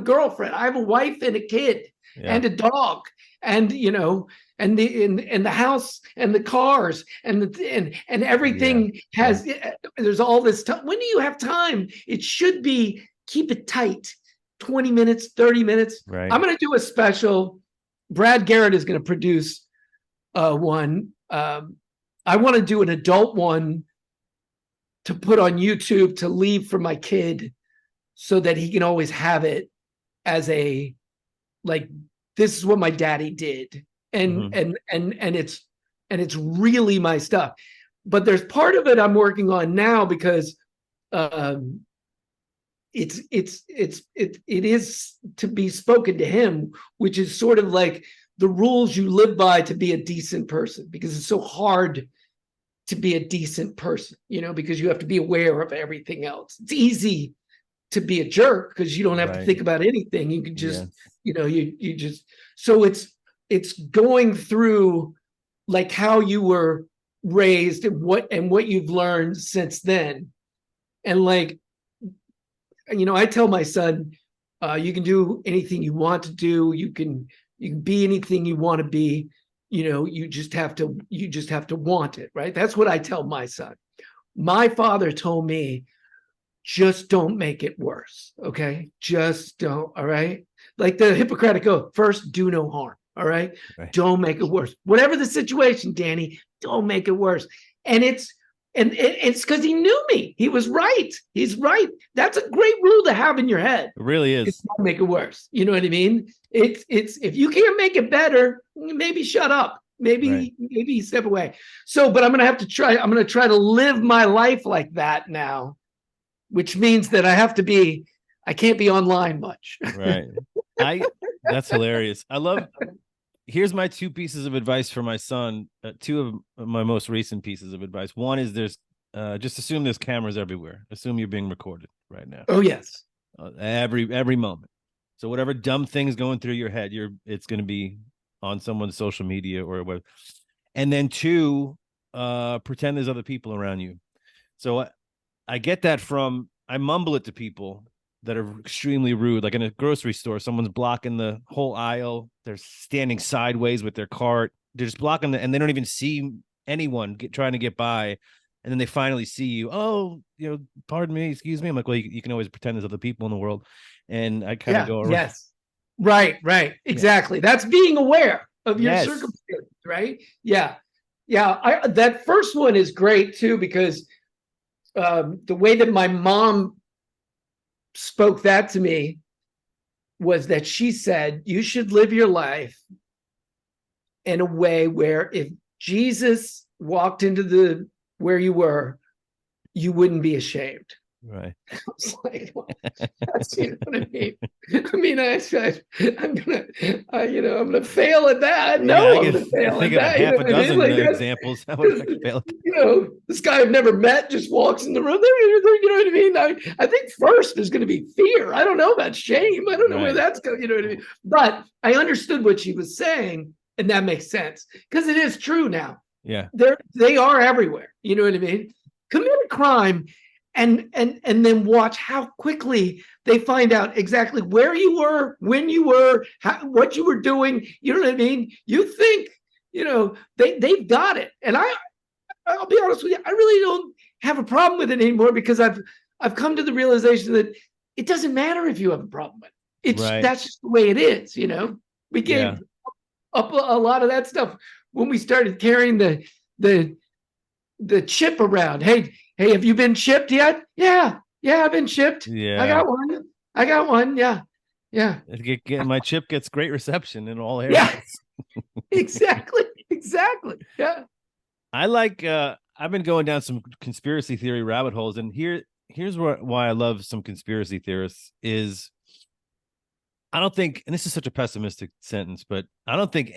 [SPEAKER 2] girlfriend. I have a wife and a kid and a dog, and you know, and the house and the cars and everything has. There's all this time. When do you have time? It should be, keep it tight. 20 minutes, 30 minutes. I'm going to do a special. Brad Garrett is going to produce one. I want to do an adult one to put on YouTube to leave for my kid, so that he can always have it as a, like, this is what my daddy did. And it's really my stuff. But there's part of it I'm working on now, because it is to be spoken to him, which is sort of like the rules you live by to be a decent person, because it's so hard to be a decent person, you know, because you have to be aware of everything else. It's easy to be a jerk because you don't have to think about anything. You can just, you know, you just, so it's going through like how you were raised and what you've learned since then. And like, you know, I tell my son, you can do anything you want to do. You can be anything you want to be. You know, you just have to want it, right? That's what I tell my son. My father told me, just don't make it worse. Okay. Just don't. All right. Like the Hippocratic Oath, first, do no harm. All right. Don't make it worse. Whatever the situation, Danny, don't make it worse. And it's because he knew me. He was right. He's right. That's a great rule to have in your head.
[SPEAKER 1] It really is.
[SPEAKER 2] Don't make it worse. You know what I mean? It's if you can't make it better, maybe shut up. Maybe step away. So, but I'm going to try to live my life like that now, which means that I can't be online much.
[SPEAKER 1] Right. That's hilarious. I love here's my two pieces of advice for my son. Two of my most recent pieces of advice. One is there's just assume there's cameras everywhere. Assume you're being recorded right now.
[SPEAKER 2] Oh, yes.
[SPEAKER 1] Every moment. So whatever dumb thing's going through your head, it's going to be on someone's social media or whatever. And then two, pretend there's other people around you. So I get that I mumble it to people that are extremely rude. Like in a grocery store, someone's blocking the whole aisle. They're standing sideways with their cart. They're just blocking and they don't even see anyone trying to get by. And then they finally see you. Oh, pardon me, excuse me. I'm like, well, you can always pretend there's other people in the world. And I kind of go around.
[SPEAKER 2] Yes. Right. Exactly. Yeah. That's being aware of your circumstances, right? Yeah. That first one is great too, because the way that my mom spoke that to me was that she said, you should live your life in a way where if Jesus walked into where you were, you wouldn't be ashamed.
[SPEAKER 1] Right.
[SPEAKER 2] I was like, well, that's, you know what I mean? I mean, I'm gonna fail at that. No, I'm gonna fail at that.
[SPEAKER 1] Half a dozen examples. How would I fail?
[SPEAKER 2] This guy I've never met just walks in the room. You know what I mean? I think first there's going to be fear. I don't know about shame. I don't know where that's going. You know what I mean? But I understood what she was saying, and that makes sense because it is true now.
[SPEAKER 1] Yeah,
[SPEAKER 2] they are everywhere. You know what I mean? Commit a crime. And then watch how quickly they find out exactly where you were, when you were, what you were doing. You know what I mean? You think, they've got it. And I'll be honest with you, I really don't have a problem with it anymore because I've come to the realization that it doesn't matter if you have a problem with it. That's just the way it is. We gave up a lot of that stuff when we started carrying the chip around. Hey, have you been chipped yet? Yeah, I've been chipped.
[SPEAKER 1] Yeah,
[SPEAKER 2] I got one. Yeah.
[SPEAKER 1] My chip gets great reception in all areas.
[SPEAKER 2] Yeah, exactly. Yeah.
[SPEAKER 1] I like. I've been going down some conspiracy theory rabbit holes, and here's why I love some conspiracy theorists is. I don't think, and this is such a pessimistic sentence, but I don't think,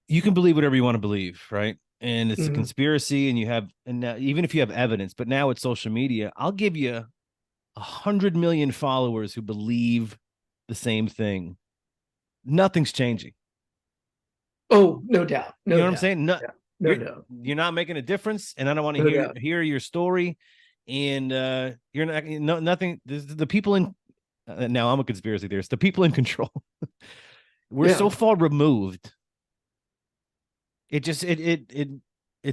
[SPEAKER 1] you can believe whatever you want to believe, right? And it's a conspiracy, and now, even if you have evidence, but now with social media, I'll give you 100 million followers who believe the same thing. Nothing's changing.
[SPEAKER 2] Oh, no doubt.
[SPEAKER 1] You know what I'm saying?
[SPEAKER 2] No doubt.
[SPEAKER 1] You're not making a difference, and I don't want to hear your story. And you're not nothing. The people in now I'm a conspiracy theorist. The people in control. We're so far removed. It just it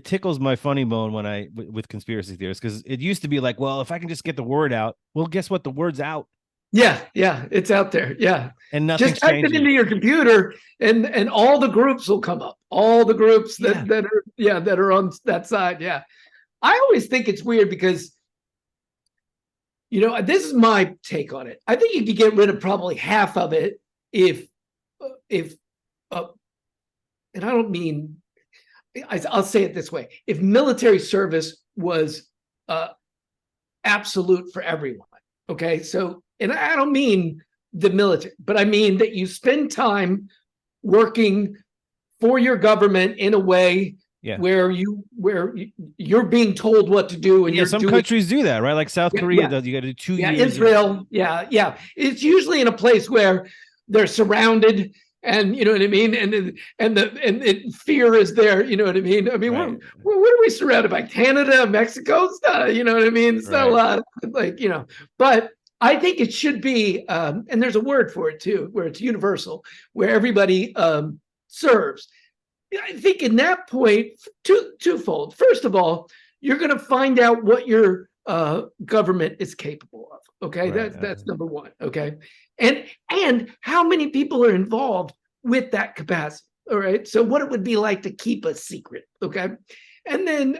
[SPEAKER 1] tickles my funny bone with conspiracy theorists, because it used to be like, well, if I can just get the word out, well, guess what? The word's out.
[SPEAKER 2] Yeah, it's out there. Yeah,
[SPEAKER 1] and nothing's
[SPEAKER 2] just type it into your computer, and all the groups will come up. All the groups that are on that side. Yeah, I always think it's weird because, this is my take on it. I think you could get rid of probably half of it if and I don't mean. I'll say it this way: if military service was absolute for everyone, okay? So, and I don't mean the military, but I mean that you spend time working for your government in a way where you're being told what to do, and
[SPEAKER 1] some countries do that, right? Like South Korea does. You got to do 2 years.
[SPEAKER 2] Israel, it's usually in a place where they're surrounded. And you know what I mean, and fear is there. You know what I mean. I mean, what are we surrounded by? Canada, Mexico, stuff. You know what I mean. It's not a lot, But I think it should be, and there's a word for it too, where it's universal, where everybody serves. I think in that point, twofold. First of all, you're going to find out what your government is capable of. Okay, that's number one. Okay. And how many people are involved with that capacity? All right. So what it would be like to keep a secret. Okay. And then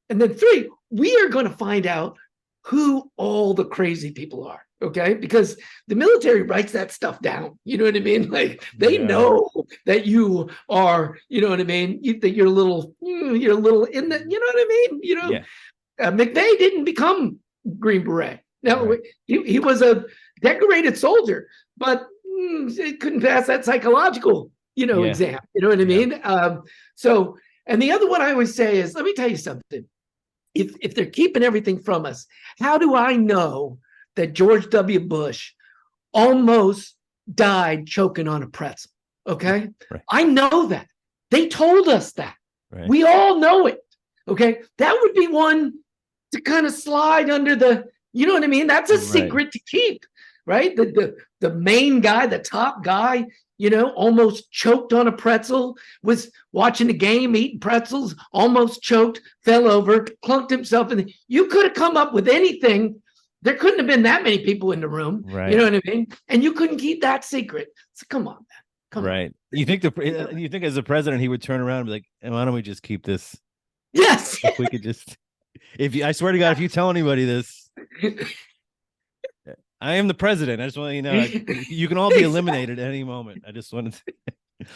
[SPEAKER 2] three, we are going to find out who all the crazy people are. Okay. Because the military writes that stuff down. You know what I mean? Like they know that you are, you know what I mean? That you're a little in the, you know what I mean? McVeigh didn't become Green Beret. Now, he was a decorated soldier, but it couldn't pass that psychological,
[SPEAKER 1] Yeah.
[SPEAKER 2] exam. You know what I
[SPEAKER 1] Yeah.
[SPEAKER 2] mean? So, and the other one I always say is, let me tell you something. If they're keeping everything from us, how do I know that George W. Bush almost died choking on a pretzel? Okay.
[SPEAKER 1] Right.
[SPEAKER 2] I know that. They told us that.
[SPEAKER 1] Right.
[SPEAKER 2] We all know it. Okay. That would be one to kind of slide under the, you know what I mean? That's a secret to keep, right? The main guy, the top guy, almost choked on a pretzel, was watching the game, eating pretzels, almost choked, fell over, clunked himself. And you could have come up with anything. There couldn't have been that many people in the room.
[SPEAKER 1] Right.
[SPEAKER 2] You know what I mean? And you couldn't keep that secret. So come on, man. Come on.
[SPEAKER 1] You think you think as a president he would turn around and be like, why don't we just keep this?
[SPEAKER 2] Yes.
[SPEAKER 1] If we could just, I swear to God, if you tell anybody this, I am the president. I just want you know, you can all be eliminated at any moment. I just wanted to.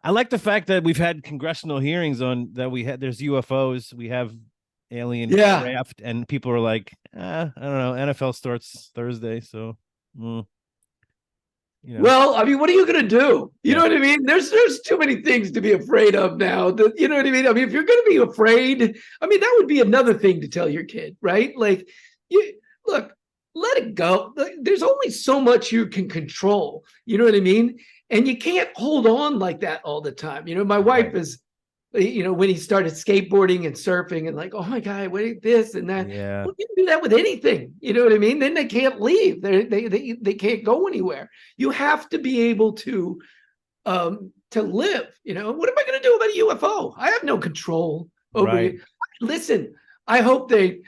[SPEAKER 1] I like the fact that we've had congressional hearings on that. There's UFOs, we have alien craft, and people are like, I don't know. NFL starts Thursday, so.
[SPEAKER 2] Well, I mean, what are you going to do? You know what I mean? There's too many things to be afraid of now. You know what I mean? I mean, if you're going to be afraid, I mean, that would be another thing to tell your kid, right? Like, look, let it go. There's only so much you can control. You know what I mean? And you can't hold on like that all the time. My wife is, when he started skateboarding and surfing and like, oh my God, what is this and that?
[SPEAKER 1] Yeah.
[SPEAKER 2] Well, you can do that with anything. You know what I mean? Then they can't leave. They can't go anywhere. You have to be able to live. What am I going to do about a UFO? I have no control over it. Listen, I hope they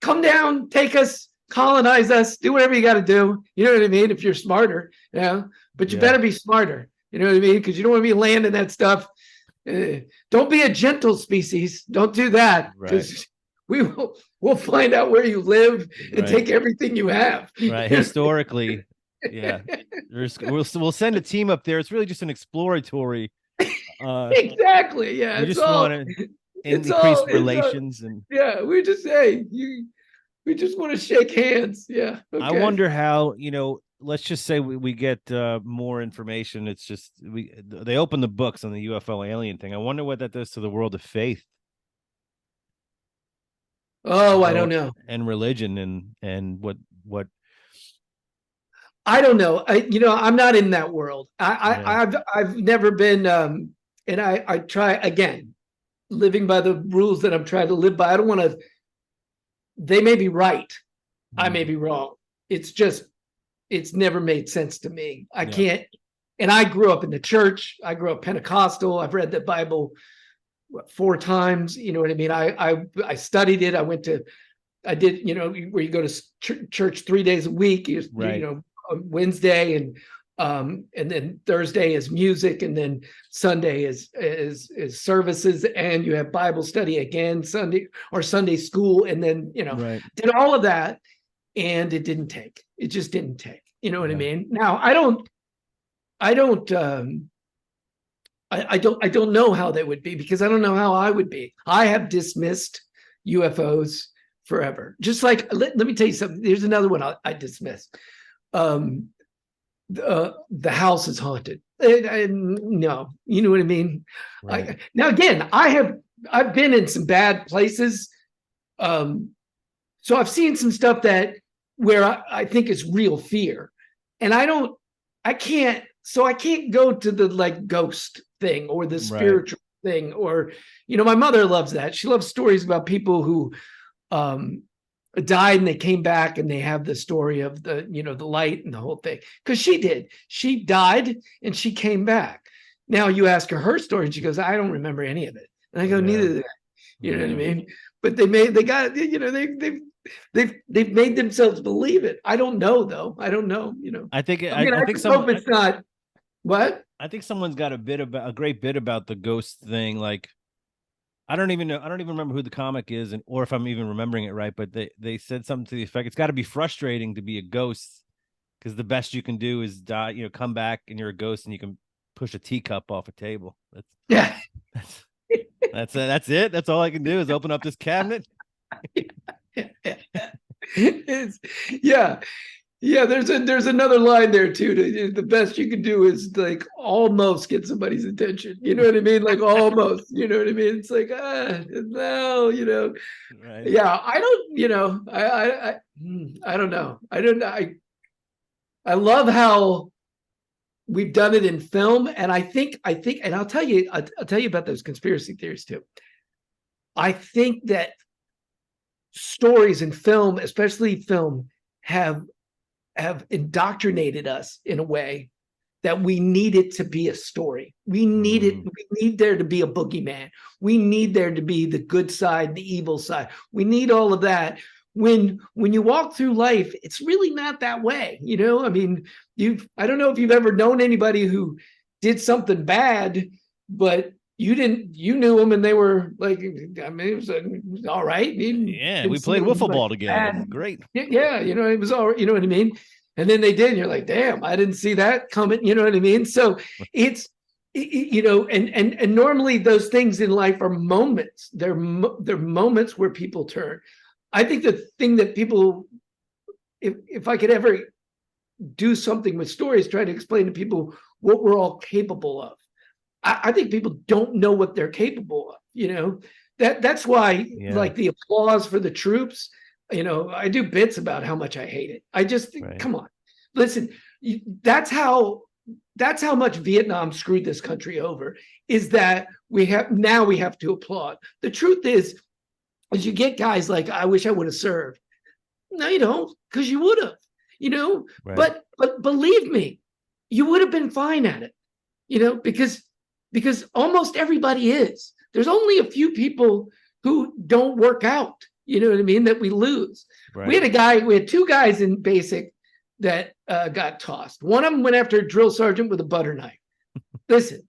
[SPEAKER 2] come down, take us, colonize us, do whatever you got to do. You know what I mean? If you're smarter, but you better be smarter. You know what I mean? Because you don't want to be landing that stuff. Don't be a gentle species. Don't do that, because we'll find out where you live and take everything you have.
[SPEAKER 1] Right. Historically, we'll send a team up there. It's really just an exploratory.
[SPEAKER 2] Exactly. Yeah.
[SPEAKER 1] We just want to increase relations and.
[SPEAKER 2] Yeah, we just we just want to shake hands. Yeah. Okay.
[SPEAKER 1] I wonder how let's just say we get more information. It's just they open the books on the UFO alien thing. I wonder what that does to the world of faith.
[SPEAKER 2] Oh, I don't know.
[SPEAKER 1] And religion and what.
[SPEAKER 2] I don't know. I'm not in that world. I've never been. And I try again, living by the rules that I'm trying to live by. I don't want to. They may be right. I may be wrong. It's never made sense to me. I can't. And I grew up in the church. I grew up Pentecostal. I've read the Bible 4 times. You know what I mean? I studied it. I did, where you go to church 3 days a week, Wednesday and then Thursday is music, and then Sunday is services, and you have Bible study again Sunday or Sunday school, and then did all of that, and it didn't take. It just didn't take. You know what I mean? Now I don't know how they would be, because I don't know how I would be. I have dismissed UFOs forever. Just like, let me tell you something. There's another one I dismissed. The house is haunted. No, you know what I mean? Right. Now again, I've been in some bad places. So I've seen some stuff where I think it's real fear. And I can't go to the like ghost thing or the spiritual thing, or, my mother loves that. She loves stories about people who died and they came back, and they have the story of the light and the whole thing. Because she died and she came back. Now you ask her story and she goes, I don't remember any of it. And I go, neither do I. You know what I mean? But they've made themselves believe it. I don't know though. I don't know.
[SPEAKER 1] I think
[SPEAKER 2] hope it's not. What?
[SPEAKER 1] I think someone's got a great bit about the ghost thing. Like, I don't even remember who the comic is, or if I'm even remembering it right. But they said something to the effect, it's got to be frustrating to be a ghost, because the best you can do is die. Come back and you're a ghost, and you can push a teacup off a table. That's it. That's all I can do is open up this cabinet.
[SPEAKER 2] Yeah. Yeah, there's another line there too. The best you can do is like almost get somebody's attention. You know what I mean? Like almost. You know what I mean? It's like no,
[SPEAKER 1] Right.
[SPEAKER 2] Yeah, I don't. I don't know. I don't. I love how we've done it in film, and I think, and I'll tell you about those conspiracy theories too. I think that stories in film, especially film, have indoctrinated us in a way that we need it to be a story. We need it. We need there to be a boogeyman. We need there to be the good side, the evil side. We need all of that. When you walk through life, it's really not that way. I mean, I don't know if you've ever known anybody who did something bad, but you knew them and they were like, I mean, it was all right.
[SPEAKER 1] Yeah, we played wiffle ball together.
[SPEAKER 2] Bad.
[SPEAKER 1] Great.
[SPEAKER 2] Yeah, it was all right. You know what I mean? And then they did, and you're like, damn, I didn't see that coming. You know what I mean? So it's, and normally those things in life are moments. They're moments where people turn. I think the thing that people, if I could ever do something with stories, try to explain to people what we're all capable of. I think people don't know what they're capable of. That's why, like the applause for the troops. I do bits about how much I hate it. I just come on, listen. That's how much Vietnam screwed this country over. Is that we have to applaud. The truth is you get guys like, I wish I would have served. No, you don't, because you would have. But believe me, you would have been fine at it. Because almost everybody is. There's only a few people who don't work out. You know what I mean? That we lose. Right. We had two guys in basic that got tossed. One of them went after a drill sergeant with a butter knife. Listen,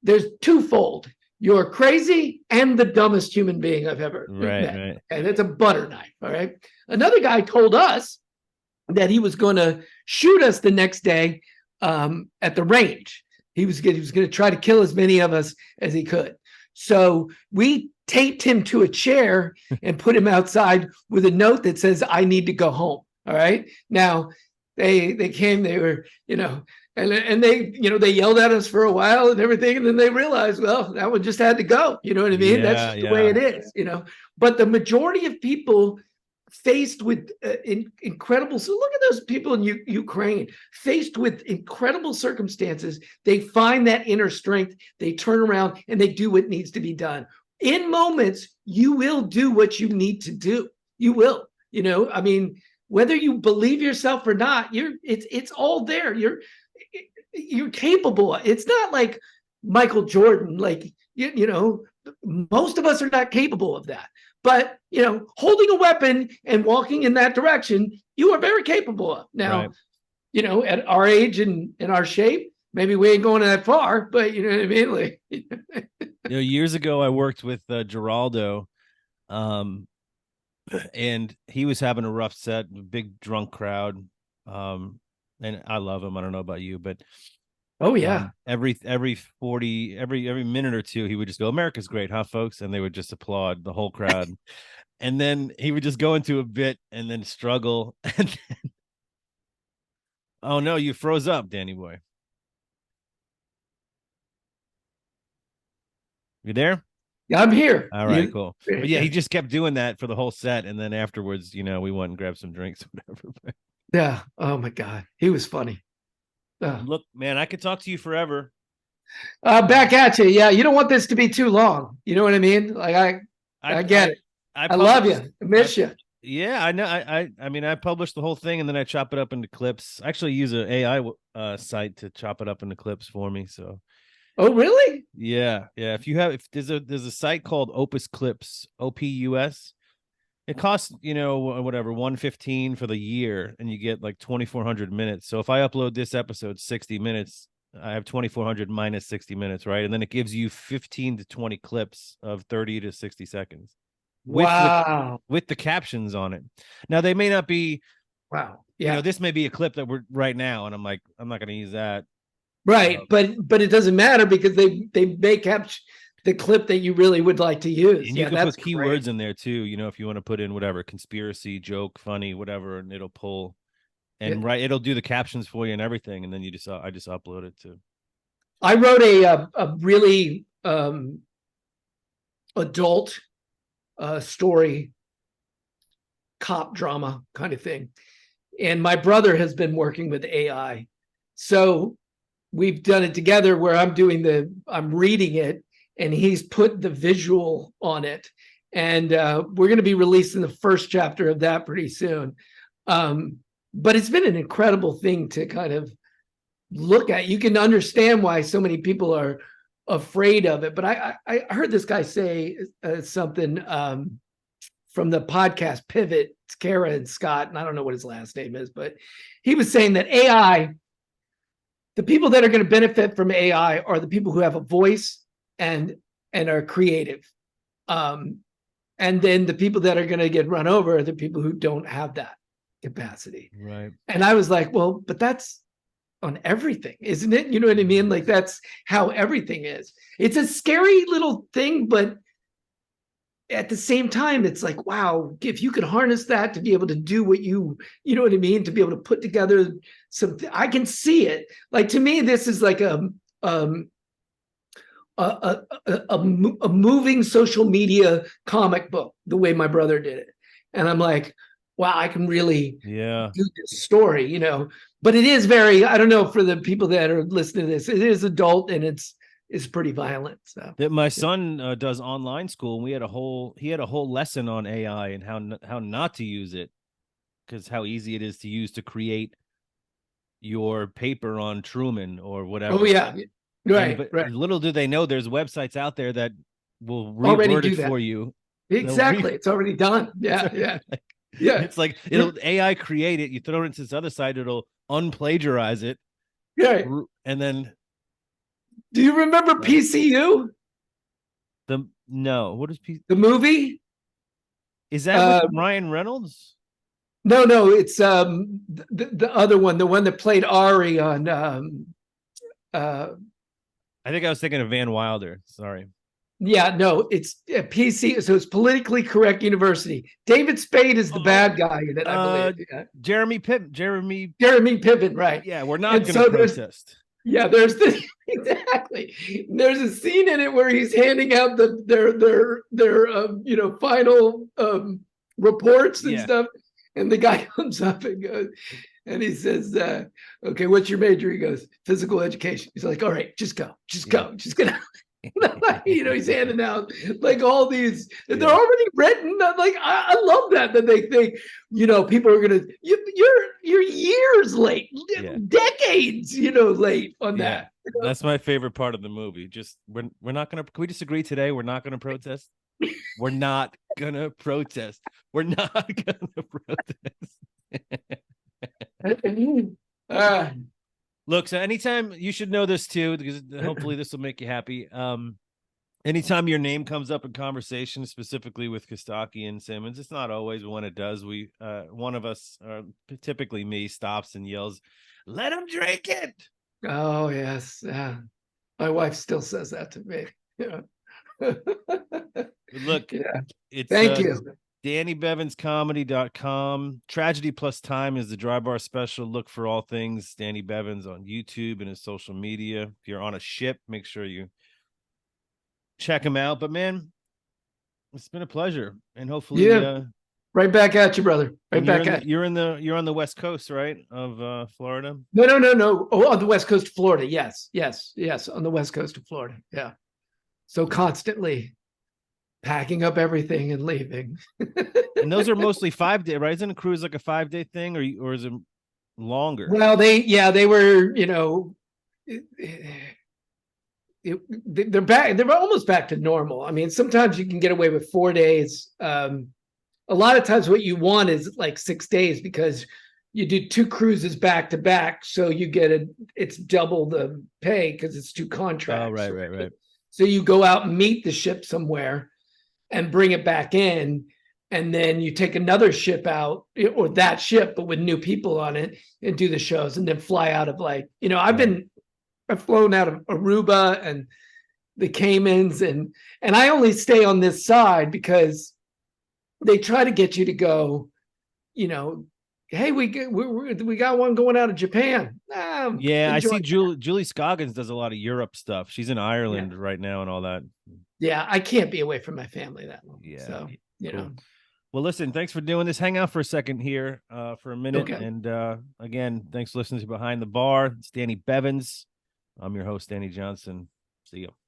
[SPEAKER 2] there's twofold. You're crazy and the dumbest human being I've ever met. Right. And it's a butter knife. All right. Another guy told us that he was going to shoot us the next day at the range. He was going to try to kill as many of us as he could. So we taped him to a chair and put him outside with a note that says, I need to go home. All right. Now they came, they were, and they, they yelled at us for a while and everything. And then they realized, well, that one just had to go. You know what I mean? That's just the way it is, but the majority of people faced with incredible, so look at those people in Ukraine, faced with incredible circumstances, they find that inner strength, they turn around and they do what needs to be done. In moments, you will do what you need to do. You will, I mean, whether you believe yourself or not, it's all there. You're capable. It's not like Michael Jordan, like, most of us are not capable of that. But, holding a weapon and walking in that direction, you are very capable of. Now, at our age and in our shape, maybe we ain't going that far, but you know what I mean? Like,
[SPEAKER 1] years ago, I worked with Geraldo, and he was having a rough set, big drunk crowd. And I love him. I don't know about you, but
[SPEAKER 2] oh yeah,
[SPEAKER 1] every minute or two, he would just go, "America's great, huh, folks?" And they would just applaud, the whole crowd. And then he would just go into a bit and then struggle. And then, oh no, you froze up, Danny boy. You there?
[SPEAKER 2] Yeah, I'm here.
[SPEAKER 1] All right, cool. But yeah, he just kept doing that for the whole set, and then afterwards, we went and grabbed some drinks, whatever.
[SPEAKER 2] Yeah. Oh my God, he was funny.
[SPEAKER 1] Look, man, I could talk to you forever.
[SPEAKER 2] Back at you. Yeah, you don't want this to be too long. You know what I mean? Like I get it. I love you. I miss you.
[SPEAKER 1] Yeah, I know. I mean, I published the whole thing and then I chop it up into clips. I actually use an AI site to chop it up into clips for me. So.
[SPEAKER 2] Oh, really?
[SPEAKER 1] Yeah. If there's a site called Opus Clips, OPUS. It costs, whatever, $115 for the year, and you get like 2,400 minutes. So if I upload this episode 60 minutes, I have 2,400 minus 60 minutes, right? And then it gives you 15 to 20 clips of 30 to 60 seconds.
[SPEAKER 2] Wow.
[SPEAKER 1] With the captions on it. Now they may not be.
[SPEAKER 2] Wow. Yeah.
[SPEAKER 1] This may be a clip that we're right now, and I'm like, I'm not going to use that.
[SPEAKER 2] Right, but it doesn't matter because they may capture the clip that you really would like to use.
[SPEAKER 1] And you can put keywords in there too, if you want to put in whatever, conspiracy, joke, funny, whatever, and it'll pull. and it'll do the captions for you and everything, and then I just upload it to.
[SPEAKER 2] I wrote a really adult story, cop drama kind of thing, and my brother has been working with AI, so we've done it together where I'm reading it and he's put the visual on it, and we're going to be releasing the first chapter of that pretty soon. But it's been an incredible thing to kind of look at. You can understand why so many people are afraid of it. But I heard this guy say something from the podcast Pivot, Kara and Scott, and I don't know what his last name is, but he was saying that AI, the people that are going to benefit from AI are the people who have a voice and are creative. And then the people that are going to get run over are the people who don't have that capacity.
[SPEAKER 1] Right.
[SPEAKER 2] And I was like, well, but that's on everything, isn't it? You know what I mean? Like, that's how everything is. It's a scary little thing, but at the same time, it's like, wow, if you could harness that to be able to do what you know what I mean? To be able to put together something, I can see it. Like, to me, this is like a moving social media comic book, the way my brother did it. And I'm like, wow, I can really do this story, you know. But it is very, I don't know, for the people that are listening to this, it is adult and it's pretty violent. So
[SPEAKER 1] that my son does online school, and he had a whole lesson on AI and how not to use it, because how easy it is to use to create your paper on Truman or whatever.
[SPEAKER 2] Oh yeah. Right.
[SPEAKER 1] But little do they know there's websites out there that will reword it for you.
[SPEAKER 2] Exactly. It's already done. Yeah. Yeah. Yeah.
[SPEAKER 1] It's like it'll AI create it, you throw it into this other site, it'll unplagiarize it.
[SPEAKER 2] Right.
[SPEAKER 1] And then
[SPEAKER 2] do you remember PCU?
[SPEAKER 1] No. What is
[SPEAKER 2] the movie?
[SPEAKER 1] Is that with Ryan Reynolds?
[SPEAKER 2] No, it's the other one, the one that played Ari on
[SPEAKER 1] I think I was thinking of Van Wilder. Sorry.
[SPEAKER 2] Yeah, no, it's a PC. So it's Politically Correct University. David Spade is the bad guy in it, I believe. Yeah.
[SPEAKER 1] Jeremy Piven,
[SPEAKER 2] right?
[SPEAKER 1] Yeah, we're not going to protest.
[SPEAKER 2] Yeah, there's this exactly. There's a scene in it where he's handing out their final reports and stuff, and the guy comes up and goes, and he says, "Okay, what's your major?" He goes, "Physical education." He's like, "All right, just go, just get out." He's handing out like all these, they're already written. Like, I love that they think, people are gonna, you're years late, decades, late on that.
[SPEAKER 1] That's my favorite part of the movie. Just we're not gonna, can we just agree today we're not gonna protest? We're not gonna protest. We're not gonna protest. Look, so anytime, you should know this too, because hopefully this will make you happy. Anytime your name comes up in conversation, specifically with Kostaki and Simmons, it's not always, but when it does, we one of us, typically me, stops and yells, "Let him drink it."
[SPEAKER 2] Oh yes, yeah. My wife still says that to me. Yeah.
[SPEAKER 1] Look, it's
[SPEAKER 2] thank you.
[SPEAKER 1] DannyBevinsComedy.com. Tragedy Plus Time is the Dry Bar special. Look for all things Danny Bevins on YouTube and his social media. If you're on a ship, make sure you check him out. But man, it's been a pleasure, and hopefully,
[SPEAKER 2] right back at you, brother. Right back at
[SPEAKER 1] you. You're on the West Coast, right, of Florida?
[SPEAKER 2] No. Oh, on the West Coast of Florida. Yes, on the West Coast of Florida. Yeah. So constantly packing up everything and leaving.
[SPEAKER 1] And those are mostly 5 day, right? Isn't a cruise like a 5-day thing, or is it longer?
[SPEAKER 2] Well, they were, they're back. They're almost back to normal. I mean, sometimes you can get away with 4 days. A lot of times what you want is like 6 days, because you do 2 cruises back to back. So you get it's double the pay because it's 2 contracts.
[SPEAKER 1] Oh, right.
[SPEAKER 2] So you go out and meet the ship somewhere and bring it back in, and then you take another ship out, or that ship, but with new people on it, and do the shows, and then fly out of I've flown out of Aruba and the Caymans, and I only stay on this side because they try to get you to go, hey, we got one going out of Japan.
[SPEAKER 1] Yeah, I see
[SPEAKER 2] Enjoy.
[SPEAKER 1] Julie Scoggins does a lot of Europe stuff. She's in
[SPEAKER 2] Yeah.
[SPEAKER 1] Ireland right now and all that.
[SPEAKER 2] Yeah. I can't be away from my family that long.
[SPEAKER 1] Yeah,
[SPEAKER 2] So, you
[SPEAKER 1] cool.
[SPEAKER 2] know,
[SPEAKER 1] Well, listen, thanks for doing this. Hang out for a second here, for a minute.
[SPEAKER 2] okay.
[SPEAKER 1] And again, thanks for listening to Behind the Bar. It's Danny Bevins. I'm your host, Danny Johnson. See you.